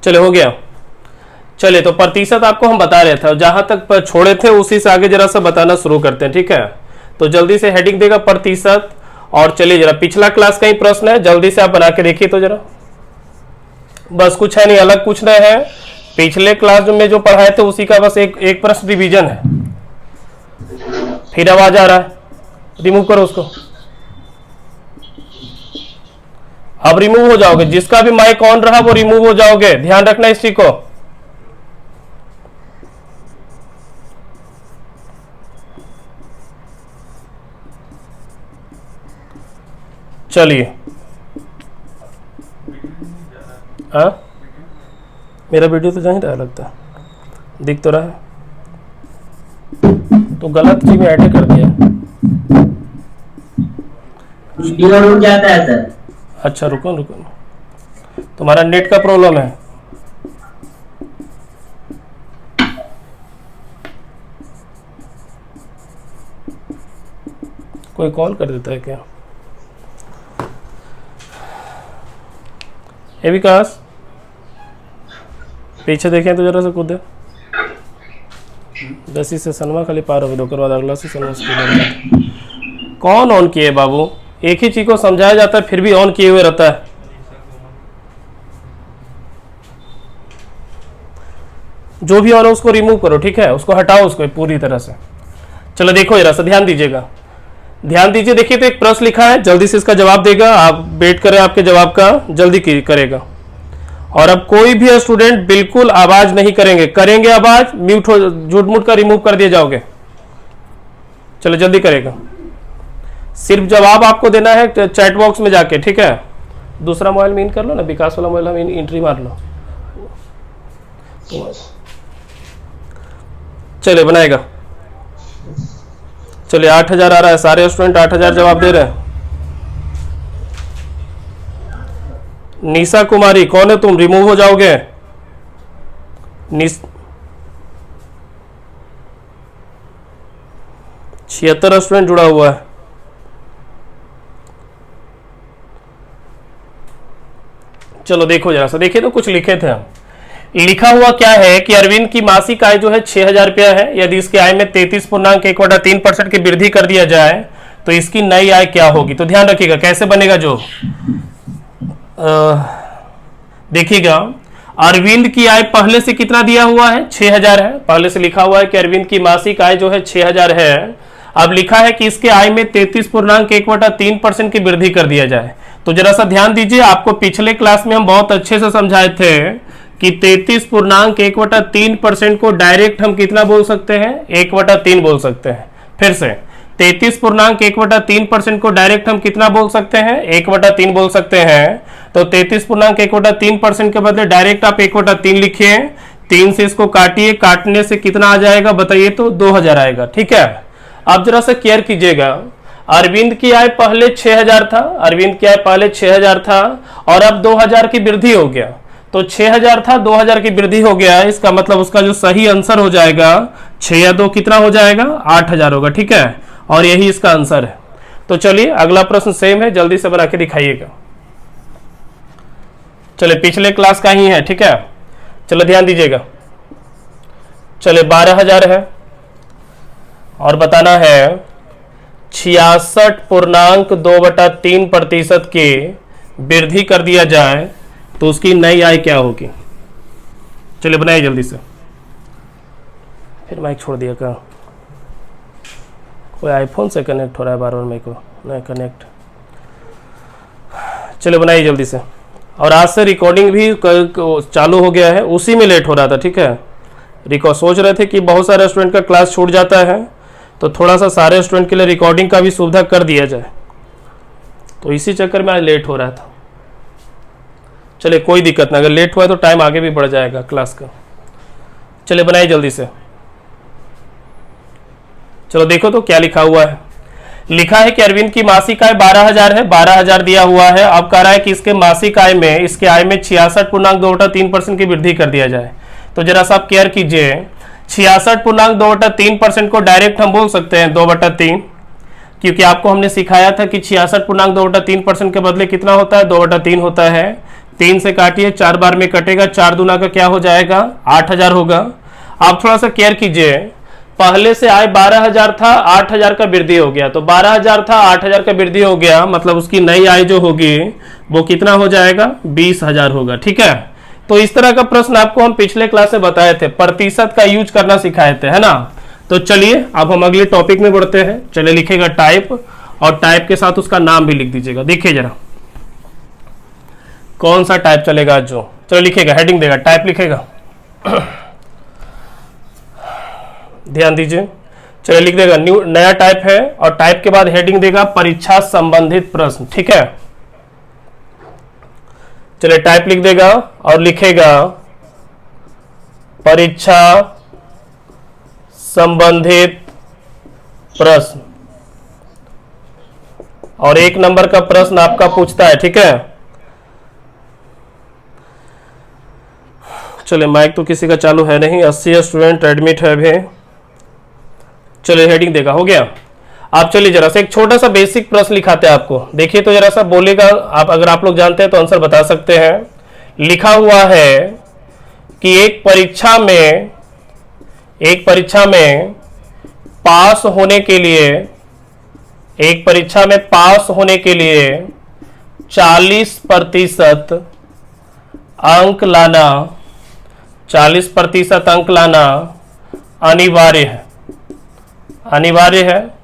चले हो गया। चले तो प्रतिशत आपको हम बता रहे थे, जहां तक छोड़े थे उसी से आगे जरा सा बताना शुरू करते हैं, ठीक है। तो जल्दी से हेडिंग देगा प्रतिशत। और चलिए जरा पिछला क्लास का ही प्रश्न है, जल्दी से आप बना के देखिए तो जरा, बस कुछ है नहीं, अलग कुछ नहीं है। पिछले क्लास में जो पढ़ाए थे उसी का बस एक प्रश्न रिवीजन है। फिर आवाज आ रहा है, रिमूव करो उसको। अब रिमूव हो जाओगे, जिसका भी माइक ऑन रहा वो रिमूव हो जाओगे, ध्यान रखना इस चीज को। चलिए, हाँ मेरा वीडियो तो जा ही रहा लगता है, दिख तो रहा है, तो गलत चीज में ऐड कर दिया। वीडियो रुक जाता है सर। अच्छा रुको रुको, तुम्हारा नेट का प्रॉब्लम है। कोई कॉल कर देता है क्या? ये विकास पीछे देखें तो जरा से कूदे। 10 सेशनवा खाली पार हो गया, बाद अगला सेशन कौन ऑन किए बाबू? एक ही चीज को समझाया जाता है फिर भी ऑन किए हुए रहता है। जो भी ऑन है उसको रिमूव करो, ठीक है, उसको हटाओ उसको पूरी तरह से। चलो देखो जरा सा ध्यान दीजिएगा, ध्यान दीजिए। देखिए तो एक प्रश्न लिखा है, जल्दी से इसका जवाब देगा, आप वेट करें आपके जवाब का, जल्दी करेगा। और अब कोई भी स्टूडेंट बिल्कुल आवाज नहीं करेंगे, करेंगे आवाज म्यूट हो, झूठ मूठ का रिमूव कर दिए जाओगे। चलो जल्दी करेगा, सिर्फ जवाब आपको देना है चैट बॉक्स में जाके, ठीक है। दूसरा मोबाइल में इन कर लो ना, विकास वाला मोबाइल में एंट्री मार लो। चले बनाएगा। चलिए 8000 आ रहा है, सारे स्टूडेंट 8000 जवाब दे रहे हैं। निशा कुमारी कौन है तुम? रिमूव हो जाओगे। 76 स्टूडेंट जुड़ा हुआ है। चलो देखो जरा सा, देखिए तो कुछ लिखे थे हम। लिखा हुआ क्या है कि अरविंद की मासिक आय जो है 6000 रुपया है। यदि इसकी आय में 33.1/3% की वृद्धि कर दिया जाए तो इसकी नई आय क्या होगी? तो ध्यान रखिएगा कैसे बनेगा। जो देखिएगा, अरविंद की आय पहले से कितना दिया हुआ है? 6000 है। पहले से लिखा हुआ है कि अरविंद की मासिक आय जो है 6000 है। अब लिखा है कि इसके आय में 33.1/3% की वृद्धि कर दिया जाए। तो जरा सा ध्यान दीजिए, आपको पिछले क्लास में हम बहुत अच्छे से समझाए थे कि 33.1/3% को डायरेक्ट हम कितना बोल सकते हैं? 1/3 बोल सकते हैं। फिर से 33.1/3% को डायरेक्ट हम कितना बोल सकते हैं? 1/3 बोल सकते हैं। तो 33.1/3% के बदले डायरेक्ट आप 1/3 लिखिए, 3 से इसको काटिए, काटने से कितना आ जाएगा बताइए? तो 2000 आएगा, ठीक है। अब जरा सा केयर कीजिएगा, अरविंद की आय पहले 6000 था, अरविंद की आय पहले 6000 था और अब 2000 की वृद्धि हो गया। तो 6000 था, 2000 की वृद्धि हो गया, इसका मतलब उसका जो सही आंसर हो जाएगा 6 या 2 कितना हो जाएगा? 8000 होगा, ठीक है। और यही इसका आंसर है। तो चलिए अगला प्रश्न सेम है, जल्दी से बना के दिखाइएगा। चलिए पिछले क्लास का ही है, ठीक है। चलो ध्यान दीजिएगा। चलिए 12000 है और बताना है 66.2/3% की वृद्धि कर दिया जाए तो उसकी नई आय क्या होगी? चलिए बनाइए जल्दी से। फिर माइक छोड़ दिया क्या? कोई आईफोन से कनेक्ट हो रहा है बार बार, मेरे को नहीं कनेक्ट। चलिए बनाइए जल्दी से। और आज से रिकॉर्डिंग भी चालू हो गया है, उसी में लेट हो रहा था, ठीक है। रिकॉर्ड सोच रहे थे कि बहुत सारे स्टूडेंट का क्लास छूट जाता है तो थोड़ा सा सारे स्टूडेंट के लिए रिकॉर्डिंग का भी सुविधा कर दिया जाए, तो इसी चक्कर में आज लेट हो रहा था। चलिए कोई दिक्कत नहीं, अगर लेट हुआ है तो टाइम आगे भी बढ़ जाएगा क्लास का। चलिए बनाइए जल्दी से। चलो देखो तो क्या लिखा हुआ है। लिखा है कि अरविंद की मासिक आय 12000 है, 12000 दिया हुआ है। अब कह रहा है कि इसके मासिक आय में, इसके आय में 66.2/3% की वृद्धि कर दिया जाए। तो जरा सा आप केयर कीजिए, 66.2/3% को डायरेक्ट हम बोल सकते हैं 2/3, क्योंकि आपको हमने सिखाया था कि 66.2/3% के बदले कितना होता है? 2/3 होता है। 3 से काटिए, 4 बार में कटेगा, 4 दूना का क्या हो जाएगा 8000 होगा। आप थोड़ा सा केयर कीजिए, पहले से आय 12000 था, 8000 का वृद्धि हो गया, तो 12000 था 8000 का वृद्धि हो गया, मतलब उसकी नई आय जो होगी वो कितना हो जाएगा 20000 होगा। ठीक है, तो इस तरह का प्रश्न आपको हम पिछले क्लास में बताए थे, प्रतिशत का यूज करना सिखाए थे, है ना। तो चलिए अब हम अगले टॉपिक में बढ़ते हैं। चलिए लिखेगा टाइप, और टाइप के साथ उसका नाम भी लिख दीजिएगा। देखिए जरा कौन सा टाइप चलेगा जो, चलो लिखेगा, हेडिंग देगा, टाइप लिखेगा। ध्यान दीजिए, चलिए लिख देगा न्यू, नया टाइप है, और टाइप के बाद हेडिंग देगा परीक्षा संबंधित प्रश्न। ठीक है, चलिए टाइप लिख देगा और लिखेगा परीक्षा संबंधित प्रश्न, और 1 नंबर का प्रश्न आपका पूछता है। ठीक है, चलिए माइक तो किसी का चालू है नहीं, 80 स्टूडेंट एडमिट है अभी। चलिए हेडिंग देगा, हो गया। आप चलिए जरा सा एक छोटा सा बेसिक प्रश्न लिखाते हैं आपको, देखिए तो जरा सा बोलेगा, आप अगर आप लोग जानते हैं तो आंसर बता सकते हैं। लिखा हुआ है कि एक परीक्षा में पास होने के लिए, एक परीक्षा में पास होने के लिए 40% अंक लाना, 40% अंक लाना अनिवार्य है, अनिवार्य है।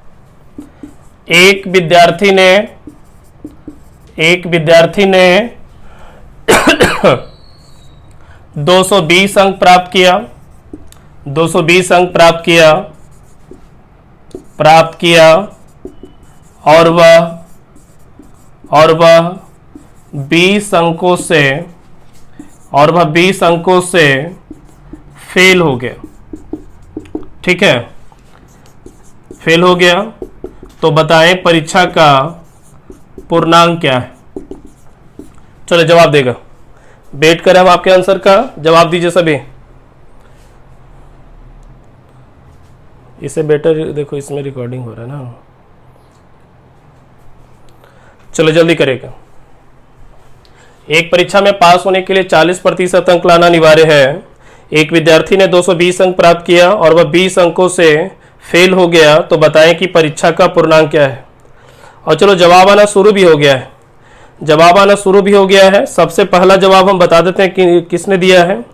एक विद्यार्थी ने 220 अंक प्राप्त किया, 220 अंक प्राप्त किया, और वह 20 अंकों से फेल हो गया। ठीक है, फेल हो गया, तो बताएं परीक्षा का पूर्णांक क्या है। चलो जवाब देगा, वेट करें हम आपके आंसर का, जवाब दीजिए सभी। इसे बेटर देखो, इसमें रिकॉर्डिंग हो रहा है ना। चलो जल्दी करेगा। एक परीक्षा में पास होने के लिए 40% अंक लाना अनिवार्य है। एक विद्यार्थी ने 220 अंक प्राप्त किया और वह 20 अंकों से फेल हो गया, तो बताएं कि परीक्षा का पूर्णांक क्या है। और चलो जवाब आना शुरू भी हो गया है, जवाब आना शुरू भी हो गया है। सबसे पहला जवाब हम बता देते हैं कि किसने दिया है।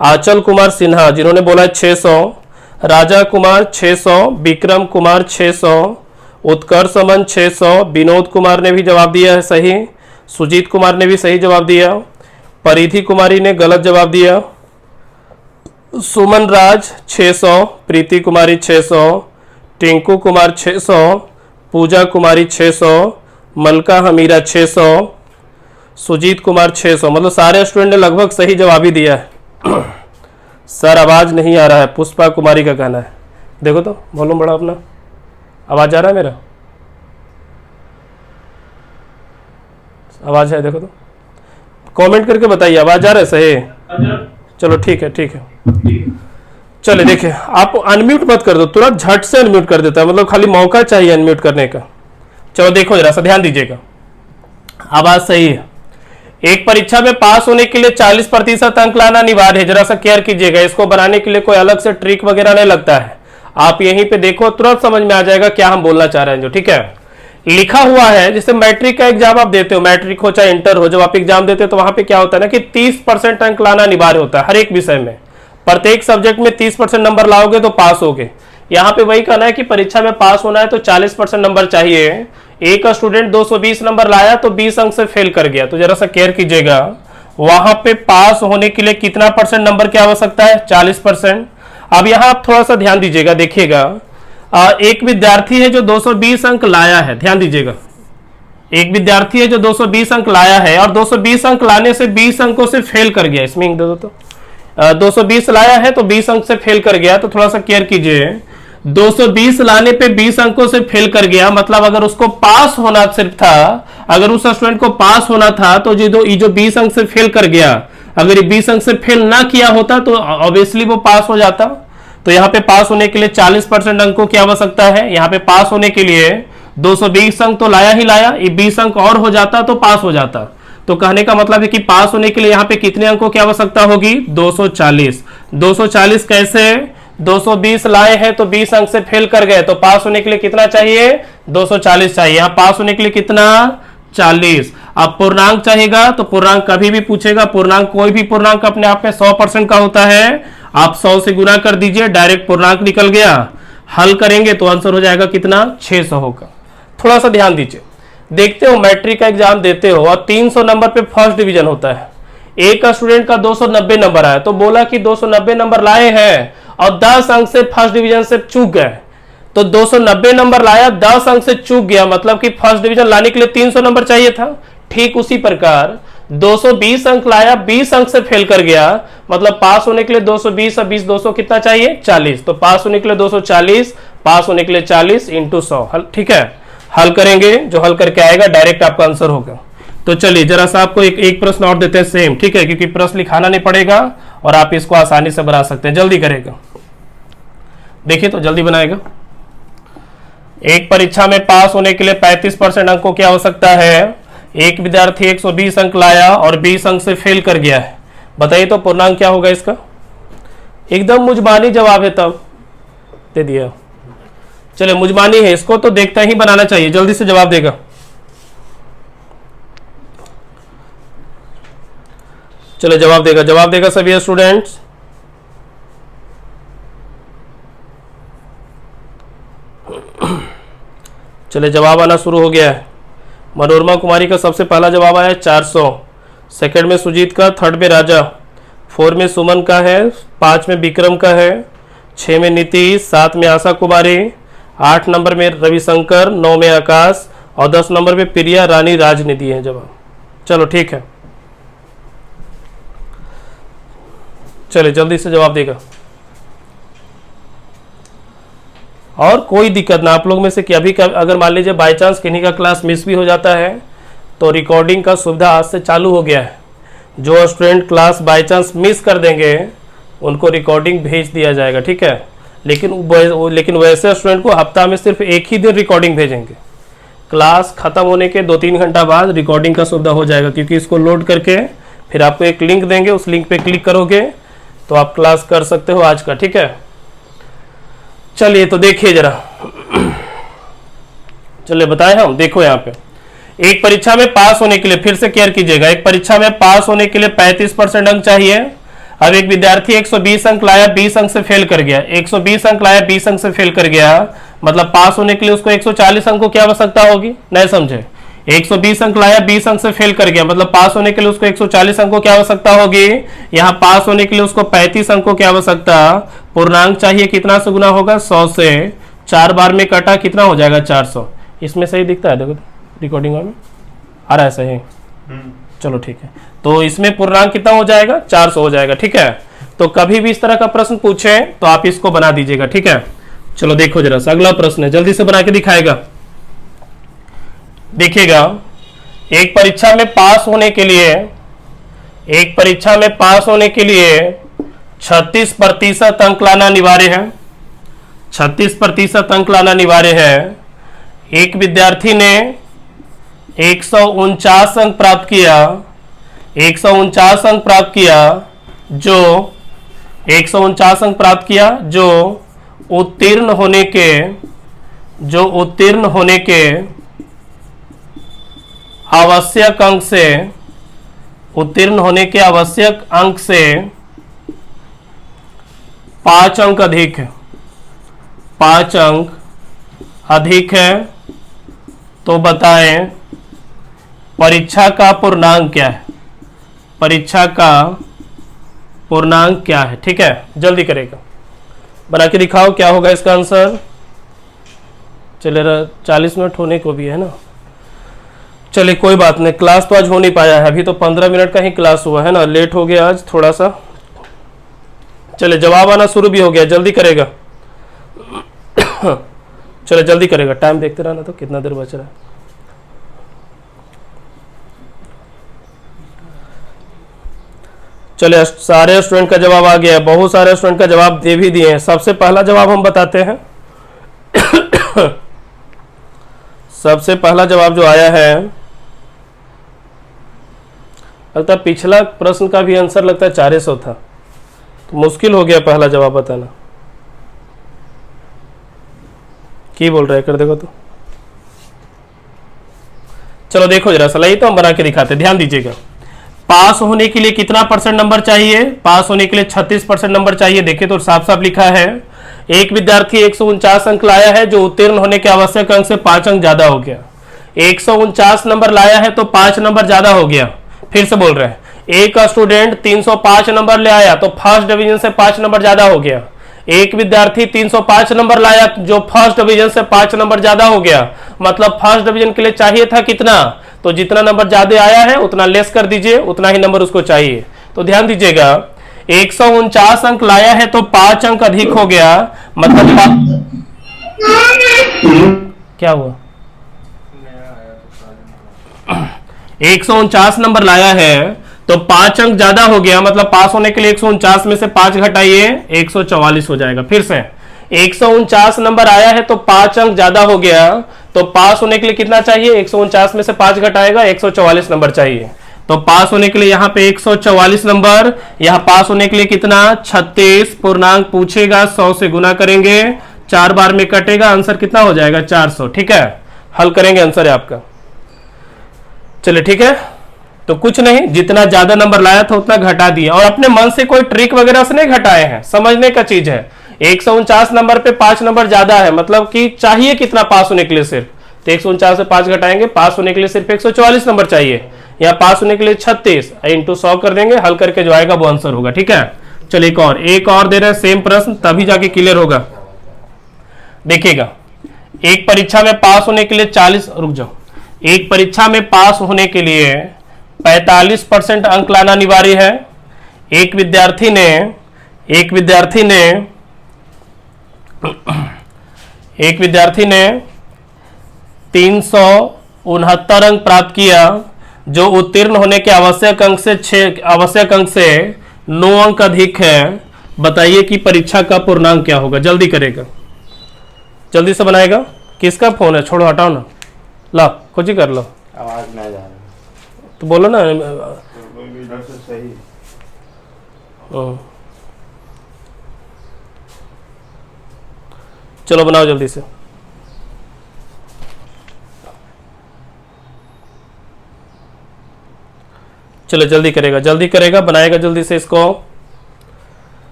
आंचल कुमार सिन्हा, जिन्होंने बोला है 600, राजा कुमार 600, विक्रम कुमार 600, उत्कर्ष अमन 600, विनोद कुमार ने भी जवाब दिया है सही, सुजीत कुमार ने भी सही जवाब दिया, परिधि कुमारी ने गलत जवाब दिया, सुमन राज 600, प्रीति कुमारी 600, टिंकू कुमार 600, पूजा कुमारी 600, मलका हमीरा 600, सुजीत कुमार 600, मतलब सारे स्टूडेंट ने लगभग सही जवाब ही दिया है। सर आवाज नहीं आ रहा है, पुष्पा कुमारी का कहना है। देखो तो वॉल्यूम बड़ा अपना, आवाज आ रहा है मेरा, आवाज है देखो तो, कमेंट करके बताइए आवाज आ रहा है सही। चलो ठीक है, ठीक है। चलिए देखिए, आप अनम्यूट मत कर दो, तुरंत झट से अनम्यूट कर देता है, मतलब खाली मौका चाहिए अनम्यूट करने का। चलो देखो जरा सा ध्यान दीजिएगा, आवाज सही है। एक परीक्षा में पास होने के लिए 40% अंक लाना अनिवार्य है। जरा सा केयर कीजिएगा, इसको बनाने के लिए कोई अलग से ट्रिक वगैरह नहीं लगता है। आप यहीं पे देखो, तुरंत समझ में आ जाएगा क्या हम बोलना चाह रहे हैं जो। ठीक है, लिखा हुआ है, जैसे मैट्रिक का एग्जाम आप देते हो, मैट्रिक हो चाहे इंटर हो, जब आप एग्जाम देते हो तो वहां पे क्या होता है ना कि 30% अंक लाना अनिवार्य होता है हर एक विषय में। प्रत्येक सब्जेक्ट में 30% नंबर लाओगे तो पास होगे। यहाँ पे वही कहना है कि परीक्षा में पास होना है तो 40% नंबर चाहिए। एक स्टूडेंट 220 नंबर लाया तो 20 अंक से फेल कर गया, तो जरा सा केयर कीजिएगा, वहां पे पास होने के लिए कितना परसेंट नंबर की आवश्यकता है 40%। अब यहाँ आप थोड़ा सा ध्यान दीजिएगा, देखिएगा एक विद्यार्थी है जो 220 अंक लाया है, ध्यान दीजिएगा, एक विद्यार्थी है जो 220 अंक लाया है और 220 अंक लाने से 20 अंकों से फेल कर गया। इसमें दे दो तो 220 लाया है तो 20 अंक से फेल कर गया, तो थोड़ा सा केयर कीजिए। 220 लाने पे 20 अंकों से फेल कर गया, मतलब अगर उसको पास होना सिर्फ था, अगर उस स्टूडेंट को पास होना था तो जो 20 अंक से फेल कर गया, अगर ये 20 अंक से फेल ना किया होता तो ऑब्वियसली वो पास हो जाता। तो यहाँ पे पास होने के लिए 40% अंकों की आवश्यकता है। यहाँ पे पास होने के लिए 220 अंक तो लाया ही लाया, ये 20 अंक और हो जाता तो पास हो जाता। तो कहने का मतलब है कि पास होने के लिए यहाँ पे कितने अंकों की आवश्यकता होगी? 240। 240 कैसे? 220 लाए हैं तो 20 अंक से फेल कर गए, तो पास होने के लिए कितना चाहिए? 240 चाहिए। यहाँ पास होने के लिए कितना? 40। अब पूर्णांक चाहिएगा तो पूर्णांक कभी भी पूछेगा, पूर्णांक कोई भी पूर्णांक अपने आप में 100% का होता है। आप 100 से गुना कर दीजिए, डायरेक्ट पूर्णांक निकल गया। हल करेंगे तो आंसर हो जाएगा कितना? 600 होगा। थोड़ा सा ध्यान दीजिए, देखते हो मैट्रिक का एग्जाम देते हो और 300 नंबर पे फर्स्ट डिवीजन होता है। एक का स्टूडेंट का 290 नंबर आया तो बोला कि 290 नंबर लाए हैं और 10 अंक से फर्स्ट डिवीजन से चूक गए। तो 290 नंबर लाया, 10 अंक से चूक गया, मतलब कि फर्स्ट डिवीजन लाने के लिए 300 नंबर चाहिए था। ठीक उसी प्रकार 220 अंक लाया, 20 अंक से फेल कर गया, मतलब पास होने के लिए 220 और 20 200 कितना चाहिए? 40। तो पास होने के लिए 240, पास होने के लिए 40 इंटू 100। ठीक है, हल करेंगे, जो हल करके आएगा डायरेक्ट आपका आंसर होगा। तो चलिए जरा सा आपको एक प्रश्न और देते हैं सेम, ठीक है, क्योंकि प्रश्न लिखाना नहीं पड़ेगा और आप इसको आसानी से बना सकते हैं। जल्दी करेगा, देखिए तो जल्दी बनाएगा। एक परीक्षा में पास होने के लिए 35% अंकों की आवश्यकता है। एक विद्यार्थी 120 अंक लाया और 20 अंक से फेल कर गया है। बताइए तो पूर्णांक क्या होगा इसका? एकदम मुजमानी जवाब है, तब दे दिया। चले मुजमानी है, इसको तो देखता ही बनाना चाहिए, जल्दी से जवाब देगा। चले जवाब देगा, जवाब देगा सभी स्टूडेंट्स। चले जवाब आना शुरू हो गया है। मनोरमा कुमारी का सबसे पहला जवाब आया 400, सेकंड में सुजीत का, थर्ड में राजा, 4 में सुमन का है, 5 में विक्रम का है, 6 में नीतीश, 7 में आशा कुमारी, 8 नंबर में रविशंकर, 9 में आकाश और 10 नंबर में प्रिया रानी राज ने दिए हैं जवाब। चलो ठीक है, चले जल्दी से जवाब देगा। और कोई दिक्कत ना आप लोग में से कि अभी अगर मान लीजिए बाय चांस किन्हीं का क्लास मिस भी हो जाता है तो रिकॉर्डिंग का सुविधा आज से चालू हो गया है। जो student class by chance miss कर देंगे उनको रिकॉर्डिंग भेज दिया जाएगा, ठीक है। लेकिन वैसे स्टूडेंट को हफ्ता में सिर्फ एक ही दिन रिकॉर्डिंग भेजेंगे। क्लास खत्म होने के 2-3 घंटा बाद रिकॉर्डिंग का सुविधा हो जाएगा, क्योंकि इसको लोड करके फिर आपको एक लिंक देंगे, उस लिंक पे क्लिक करोगे तो आप क्लास कर सकते हो आज का, ठीक है। चलिए तो देखिए जरा, चलिए बताए हम, देखो यहाँ पे एक परीक्षा में पास होने के लिए, फिर से केयर कीजिएगा, एक परीक्षा में पास होने के लिए 35% अंक चाहिए। अब एक विद्यार्थी 120 अंक लाया, 20 अंक से फेल कर गया। 120 अंक लाया, 20 अंक से फेल कर गया, मतलब पास होने के लिए उसको 140 अंकों की आवश्यकता होगी। नहीं समझे? 120 अंक लाया, 20 अंक से फेल कर गया, मतलब पास होने के लिए उसको 140 अंकों की आवश्यकता होगी। यहाँ पास होने के लिए उसको 35 अंकों की आवश्यकता। पूर्णांक चाहिए, कितना से गुना होगा? 100 से। 4 बार में कटा कितना हो जाएगा? 400। इसमें सही दिखता है, देखो रिकॉर्डिंग में आ रहा है सही। चलो ठीक है, तो इसमें पूर्णांक कितना हो जाएगा? 400 हो जाएगा, ठीक है। तो कभी भी इस तरह का प्रश्न पूछे तो आप इसको बना दीजिएगा, ठीक है। चलो देखो जरा सा अगला प्रश्न है, जल्दी से बना के दिखाएगा। देखिएगा, एक परीक्षा में पास होने के लिए, एक परीक्षा में पास होने के लिए 36% अंक लाना अनिवार्य है। 36% अंक लाना अनिवार्य है। एक विद्यार्थी ने 149 अंक प्राप्त किया, 149 अंक प्राप्त किया, जो 149 अंक प्राप्त किया, जो उत्तीर्ण होने के आवश्यक अंक से, उत्तीर्ण होने के आवश्यक अंक से 5 अंक अधिक है, 5 अंक अधिक है, तो बताएं परीक्षा का पूर्णांक क्या है? परीक्षा का पूर्णांक क्या है? ठीक है, जल्दी करेगा, बना के दिखाओ क्या होगा इसका आंसर। चले 40 मिनट होने को भी है ना। चलिए कोई बात नहीं, क्लास तो आज हो नहीं पाया है, अभी तो 15 मिनट का ही क्लास हुआ है ना, लेट हो गया आज थोड़ा सा। चलिए जवाब आना शुरू भी हो गया, जल्दी करेगा। चलो जल्दी करेगा, टाइम देखते रहना, तो कितना देर बच रहा है। चलिए सारे स्टूडेंट का जवाब आ गया है, बहुत सारे स्टूडेंट का जवाब दे भी दिए हैं। सबसे पहला जवाब हम बताते हैं। सबसे पहला जवाब जो आया है लगता है पिछला प्रश्न का भी आंसर लगता है 400 था, तो मुश्किल हो गया पहला जवाब बताना। की बोल रहे कर देखो तो। चलो देखो जरा सलाही तो हम बना के दिखाते, ध्यान दीजिएगा। पास होने के लिए कितना परसेंट नंबर चाहिए? पास होने के लिए 36% नंबर चाहिए। देखिए तो साफ साफ लिखा है, एक विद्यार्थी 149 अंक लाया है जो उत्तीर्ण होने के आवश्यक अंक से 5 अंक ज्यादा हो गया। 149 नंबर लाया है तो 5 नंबर ज्यादा हो गया। फिर से बोल रहे हैं, एक स्टूडेंट 305 नंबर ले आया तो फर्स्ट डिवीजन से 5 नंबर ज्यादा हो गया। एक विद्यार्थी 305 नंबर लाया जो फर्स्ट डिवीजन से 5 नंबर ज्यादा हो गया। मतलब फर्स्ट डिवीजन के लिए चाहिए था कितना, तो जितना नंबर ज्यादा आया है उतना लेस कर दीजिए, उतना ही नंबर उसको चाहिए। तो ध्यान दीजिएगा, 149 अंक लाया है तो 5 अंक अधिक हो गया। मतलब क्या हुआ? 149 नंबर लाया है तो 5 अंक ज्यादा हो गया। मतलब पास होने के लिए 149 में से 5 घटाइए, 144 हो जाएगा। फिर से 149 नंबर आया है तो 5 अंक ज्यादा हो गया, तो पास होने के लिए कितना चाहिए? 149 में से 5 घटाएगा, 144 नंबर चाहिए। तो पास होने के लिए यहाँ पे 144 नंबर, यहाँ पास होने के लिए कितना? 36 पूर्णांक पूछेगा, 100 से गुना करेंगे, 4 बार में कटेगा, आंसर कितना हो जाएगा? 400। ठीक है, हल करेंगे, आंसर है आपका। चलिए ठीक है, तो कुछ नहीं, जितना ज्यादा नंबर लाया था उतना घटा दिया, और अपने मन से कोई ट्रिक वगैरह से नहीं घटाए हैं, समझने का चीज है। 149 नंबर पे 5 नंबर ज्यादा है, मतलब कि चाहिए कितना पास होने के लिए? सिर्फ तो 149 से 5 घटाएंगे, पास होने के लिए सिर्फ 144 नंबर चाहिए। या पास होने के लिए 36 इंटू 100 कर देंगे, हल करके जो आएगा वो आंसर होगा। ठीक है, चलिए एक और दे रहे हैं सेम प्रश्न, तभी जाके क्लियर होगा। देखिएगा, एक परीक्षा में पास होने के लिए 40, रुक जाओ, एक परीक्षा में पास होने के लिए 45% अंक लाना अनिवार्य है। एक विद्यार्थी ने 369 अंक प्राप्त किया, जो उत्तीर्ण होने के आवश्यक अंक से 9 अंक अधिक है। बताइए कि परीक्षा का पूर्णांक क्या होगा? जल्दी करेगा, जल्दी से बनाएगा। किसका फोन है? छोड़ो, हटाओ ना, ला कुछ ही कर लो। आवाज नहीं जा रहा तो बोलो ना। इधर से सही। चलो बनाओ जल्दी से। चलो जल्दी करेगा, बनाएगा जल्दी से इसको।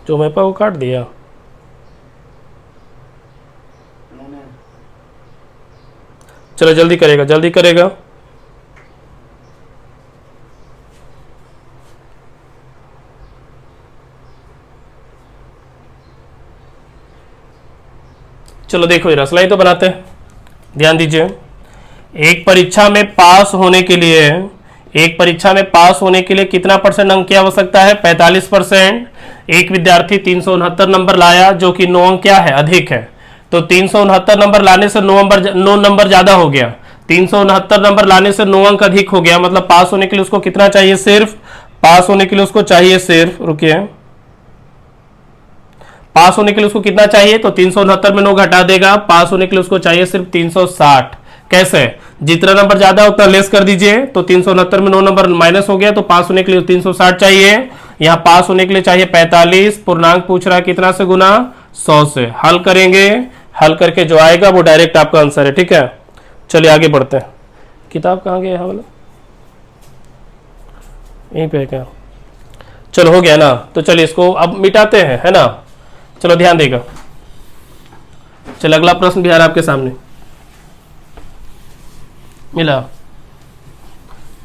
जो मैं वो काट दिया। चलो जल्दी करेगा। चलो देखो जरा स्लाइड तो बनाते हैं, ध्यान दीजिए। एक परीक्षा में पास होने के लिए कितना परसेंट अंक की आवश्यकता है? 45%। एक विद्यार्थी 369 नंबर लाया, जो कि 9 अंक क्या है? अधिक है। तो 369 नंबर लाने से 9 नंबर ज्यादा हो गया। 369 नंबर लाने से 9 अंक अधिक हो गया। मतलब पास होने के लिए उसको कितना चाहिए? पास होने के लिए उसको चाहिए रुकिए, पास होने के लिए उसको कितना चाहिए? तो 369 में 9 घटा देगा, पास होने के लिए उसको चाहिए सिर्फ 360। कैसे? जितना नंबर ज्यादा उतना लेस कर दीजिए, तो 369 में 9 नंबर माइनस हो गया, तो पास होने के लिए 360 चाहिए। यहाँ पास होने के लिए चाहिए 45, पूर्णांक पूछ रहा है कितना से गुना? 100 से। हल करेंगे, हल करके जो आएगा वो डायरेक्ट आपका आंसर है। ठीक है, चलिए आगे बढ़ते हैं। किताब कहाँ गया है वाला? यहीं पे है क्या? चलो हो गया ना, तो चलिए इसको अब मिटाते हैं, है ना। चलो ध्यान देगा। चलो अगला प्रश्न भी आ रहा है आपके सामने, मिला?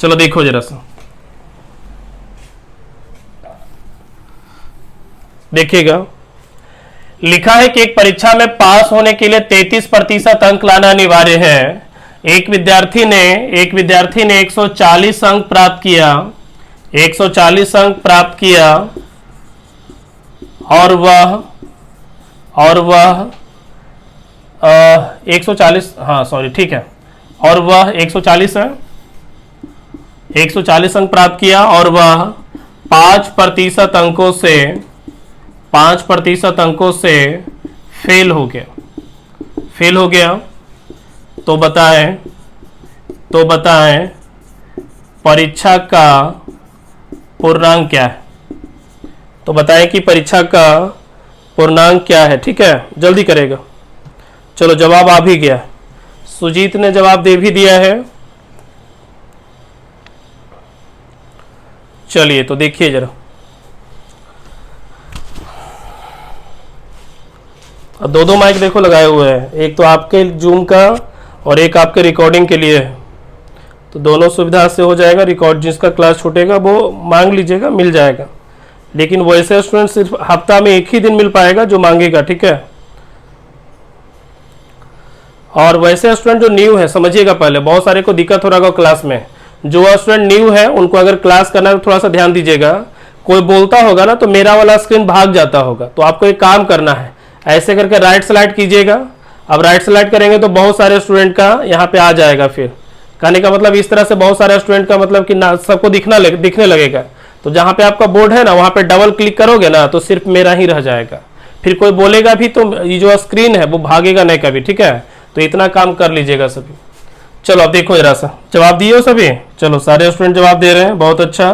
चलो देखो जरा सा, देखिएगा। लिखा है कि एक परीक्षा में पास होने के लिए 33% अंक लाना अनिवार्य है। एक विद्यार्थी ने 140 अंक प्राप्त किया, 140 अंक प्राप्त किया, और वह 140, हाँ सॉरी, ठीक है, और वह 140 है, 140 अंक प्राप्त किया, और वह 5% अंकों से फेल हो गया। तो बताएं परीक्षा का पूर्णांक क्या है। तो बताएं कि परीक्षा का पूर्णांक क्या है। ठीक है, जल्दी करेगा। चलो जवाब आ भी गया, सुजीत ने जवाब दे भी दिया है। चलिए तो देखिए जरा, अब दो माइक देखो लगाए हुए हैं, एक तो आपके जूम का और एक आपके रिकॉर्डिंग के लिए है। तो दोनों सुविधा से हो जाएगा। रिकॉर्ड जिसका क्लास छूटेगा वो मांग लीजिएगा, मिल जाएगा। लेकिन वैसे स्टूडेंट सिर्फ हफ्ता में एक ही दिन मिल पाएगा जो मांगेगा। ठीक है, और वैसे स्टूडेंट जो न्यू है, समझिएगा पहले, बहुत सारे को दिक्कत हो रहा होगा क्लास में। जो स्टूडेंट न्यू है उनको अगर क्लास करना है तो थोड़ा सा ध्यान दीजिएगा। कोई बोलता होगा ना तो मेरा वाला स्क्रीन भाग जाता होगा, तो आपको एक काम करना है, ऐसे करके राइट स्लाइड कीजिएगा। अब राइट स्लाइड करेंगे तो बहुत सारे स्टूडेंट का यहाँ पे आ जाएगा। फिर कहने का मतलब इस तरह से बहुत सारे स्टूडेंट का मतलब कि ना सबको दिखने लगेगा। तो जहाँ पे आपका बोर्ड है ना वहाँ पे डबल क्लिक करोगे ना तो सिर्फ मेरा ही रह जाएगा। फिर कोई बोलेगा भी तो ये जो स्क्रीन है वो भागेगा नहीं कभी। ठीक है, तो इतना काम कर लीजिएगा सभी। चलो अब देखो जरा सा, जवाब दिए हो सभी? चलो सारे स्टूडेंट जवाब दे रहे हैं, बहुत अच्छा।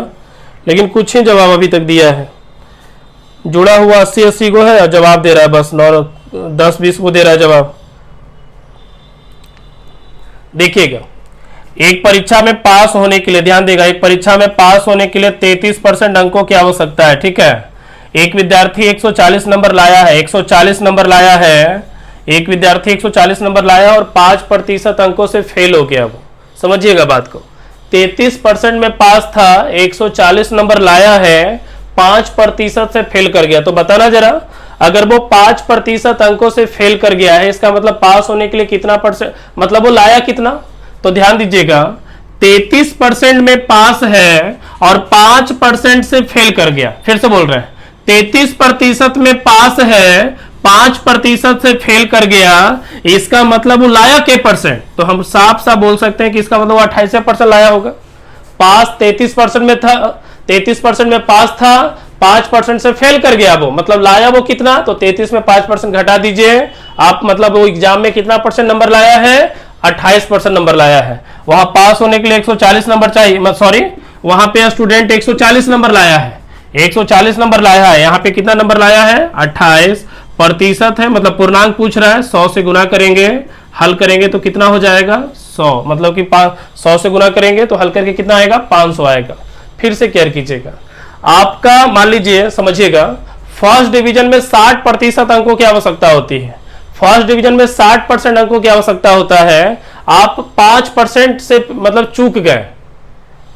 लेकिन कुछ ही जवाब अभी तक दिया है। जुड़ा हुआ 80 को है और जवाब दे रहा है बस 10-20 को दे रहा है जवाब। देखिएगा, एक परीक्षा में पास होने के लिए, ध्यान देगा, एक परीक्षा में पास होने के लिए 33% अंकों की आवश्यकता है। ठीक है, एक विद्यार्थी 140 नंबर लाया है, 140 नंबर लाया है, एक विद्यार्थी 140 नंबर लाया और 5% अंकों से फेल हो गया। वो समझिएगा बात को, 33% में पास था, 140 नंबर लाया है, 5% से फेल कर गया। तो बताना जरा, अगर वो 5% अंकों से फेल कर गया है, इसका मतलब पास होने के लिए कितना परसेंट, मतलब वो लाया कितना? तो ध्यान दीजिएगा, 33% में पास है और 5% से फेल कर गया। फिर से बोल रहे हैं, 33% में पास है, 5% से फेल कर गया, इसका मतलब वो लाया के परसेंट? तो हम साफ साफ बोल सकते हैं कि इसका मतलब वो 28% लाया होगा। पास 33% में था, 33% में पास था, 5% से फेल कर गया, वो मतलब लाया वो कितना? तो 33 में 5% घटा दीजिए आप, मतलब वो एग्जाम में कितना परसेंट नंबर लाया है? 28% नंबर लाया है। वहां पास होने के लिए 140 नंबर चाहिए, सॉरी वहां पे स्टूडेंट 140 नंबर लाया है, 140 नंबर लाया है, यहाँ पे कितना नंबर लाया है? 28% है, मतलब पूर्णांक पूछ रहा है। 100 से गुना करेंगे, हल करेंगे तो कितना हो जाएगा? 100, मतलब कि 100 से गुना करेंगे तो हल करके कितना आएगा? 500 आएगा। फिर से केयर कीजिएगा, आपका मान लीजिए, समझिएगा, फर्स्ट डिवीजन में 60% अंकों की आवश्यकता होती है। फर्स्ट डिवीजन में 60% अंकों की आवश्यकता होता है। आप 5% से मतलब चूक गए,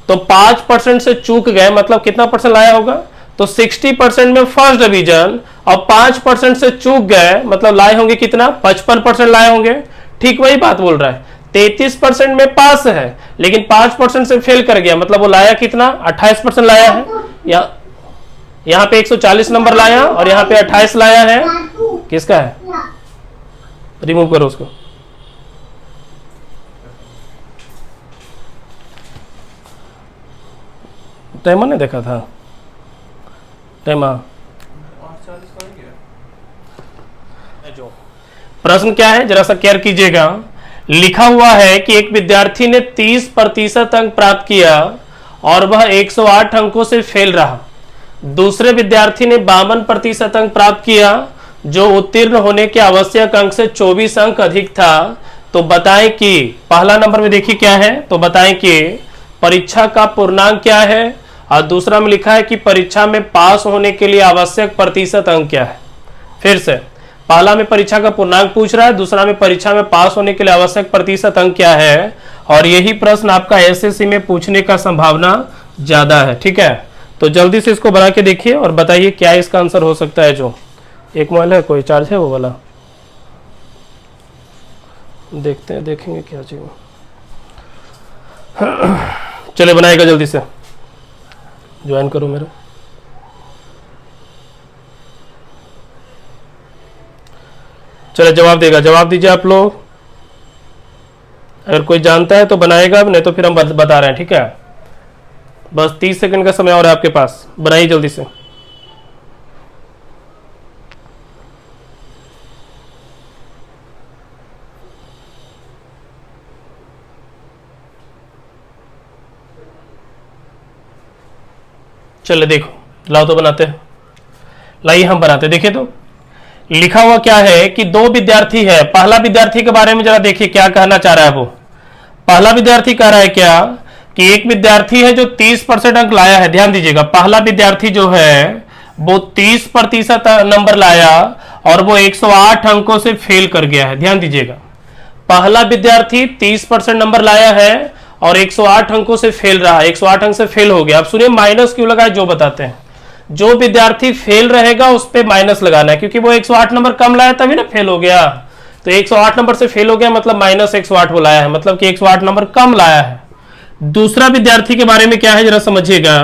तो 5% से चूक गए मतलब कितना परसेंट लाया होगा? तो 60% में फर्स्ट डिवीजन और 5% से चूक गए मतलब लाए होंगे कितना? 55% लाए होंगे। ठीक वही बात बोल रहा है, 33% में पास है लेकिन 5% से फेल कर गया, मतलब वो लाया कितना? 28% लाया है। यहाँ पे 140 नंबर लाया और यहाँ पे 28 लाया है। किसका है? रिमूव करो उसको। टाइमर ने देखा था, टाइमर। प्रश्न क्या है जरा सा केयर कीजिएगा। लिखा हुआ है कि एक विद्यार्थी ने 30% अंक प्राप्त किया और वह 108 अंकों से फेल रहा। दूसरे विद्यार्थी ने 52% अंक प्राप्त किया जो उत्तीर्ण होने के आवश्यक अंक से 24 अंक अधिक था। तो बताएं कि पहला नंबर में देखिए क्या है, तो बताएं कि परीक्षा का पूर्णांक क्या है, और दूसरा में लिखा है कि परीक्षा में पास होने के लिए आवश्यक प्रतिशत अंक क्या है। फिर से, पहला में परीक्षा का पूर्णांक पूछ रहा है, दूसरा में परीक्षा में पास होने के लिए आवश्यक प्रतिशत अंक क्या है। और यही प्रश्न आपका एसएससी में पूछने का संभावना ज्यादा है। ठीक है, तो जल्दी से इसको बना के देखिए और बताइए क्या इसका आंसर हो सकता है। जो एक मोबाइल है, कोई चार्ज है वो वाला, देखते हैं, देखेंगे क्या चाहिए। चले बनाएगा, जल्दी से ज्वाइन करो मेरा। चलो जवाब देगा, जवाब दीजिए आप लोग। अगर कोई जानता है तो बनाएगा, नहीं तो फिर हम बता रहे हैं। ठीक है, बस 30 सेकंड का समय और है आपके पास, बनाइए जल्दी से। चलो देखो, लाओ तो बनाते हैं, लाइए हम बनाते हैं। देखिए तो लिखा हुआ क्या है कि दो विद्यार्थी है। पहला विद्यार्थी के बारे में जरा देखिए क्या कहना चाह रहा है वो। पहला विद्यार्थी कह रहा है क्या कि एक विद्यार्थी है जो 30% अंक लाया है। ध्यान दीजिएगा, पहला विद्यार्थी जो है वो 30% नंबर लाया और वो 108 अंकों से फेल कर गया है। ध्यान दीजिएगा, पहला विद्यार्थी 30% नंबर लाया है और 108 अंकों से फेल रहा, 108 अंक से फेल हो गया। अब सुनिए माइनस क्यों लगाए जो बताते हैं। जो विद्यार्थी फेल रहेगा उस पे माइनस लगाना है, क्योंकि वो 108 नंबर कम लाया तभी ना फेल हो गया। तो 108 नंबर से फेल हो गया मतलब माइनस 108 वो लाया है, मतलब कि 108 नंबर कम लाया है। दूसरा विद्यार्थी के बारे में क्या है जरा समझिएगा।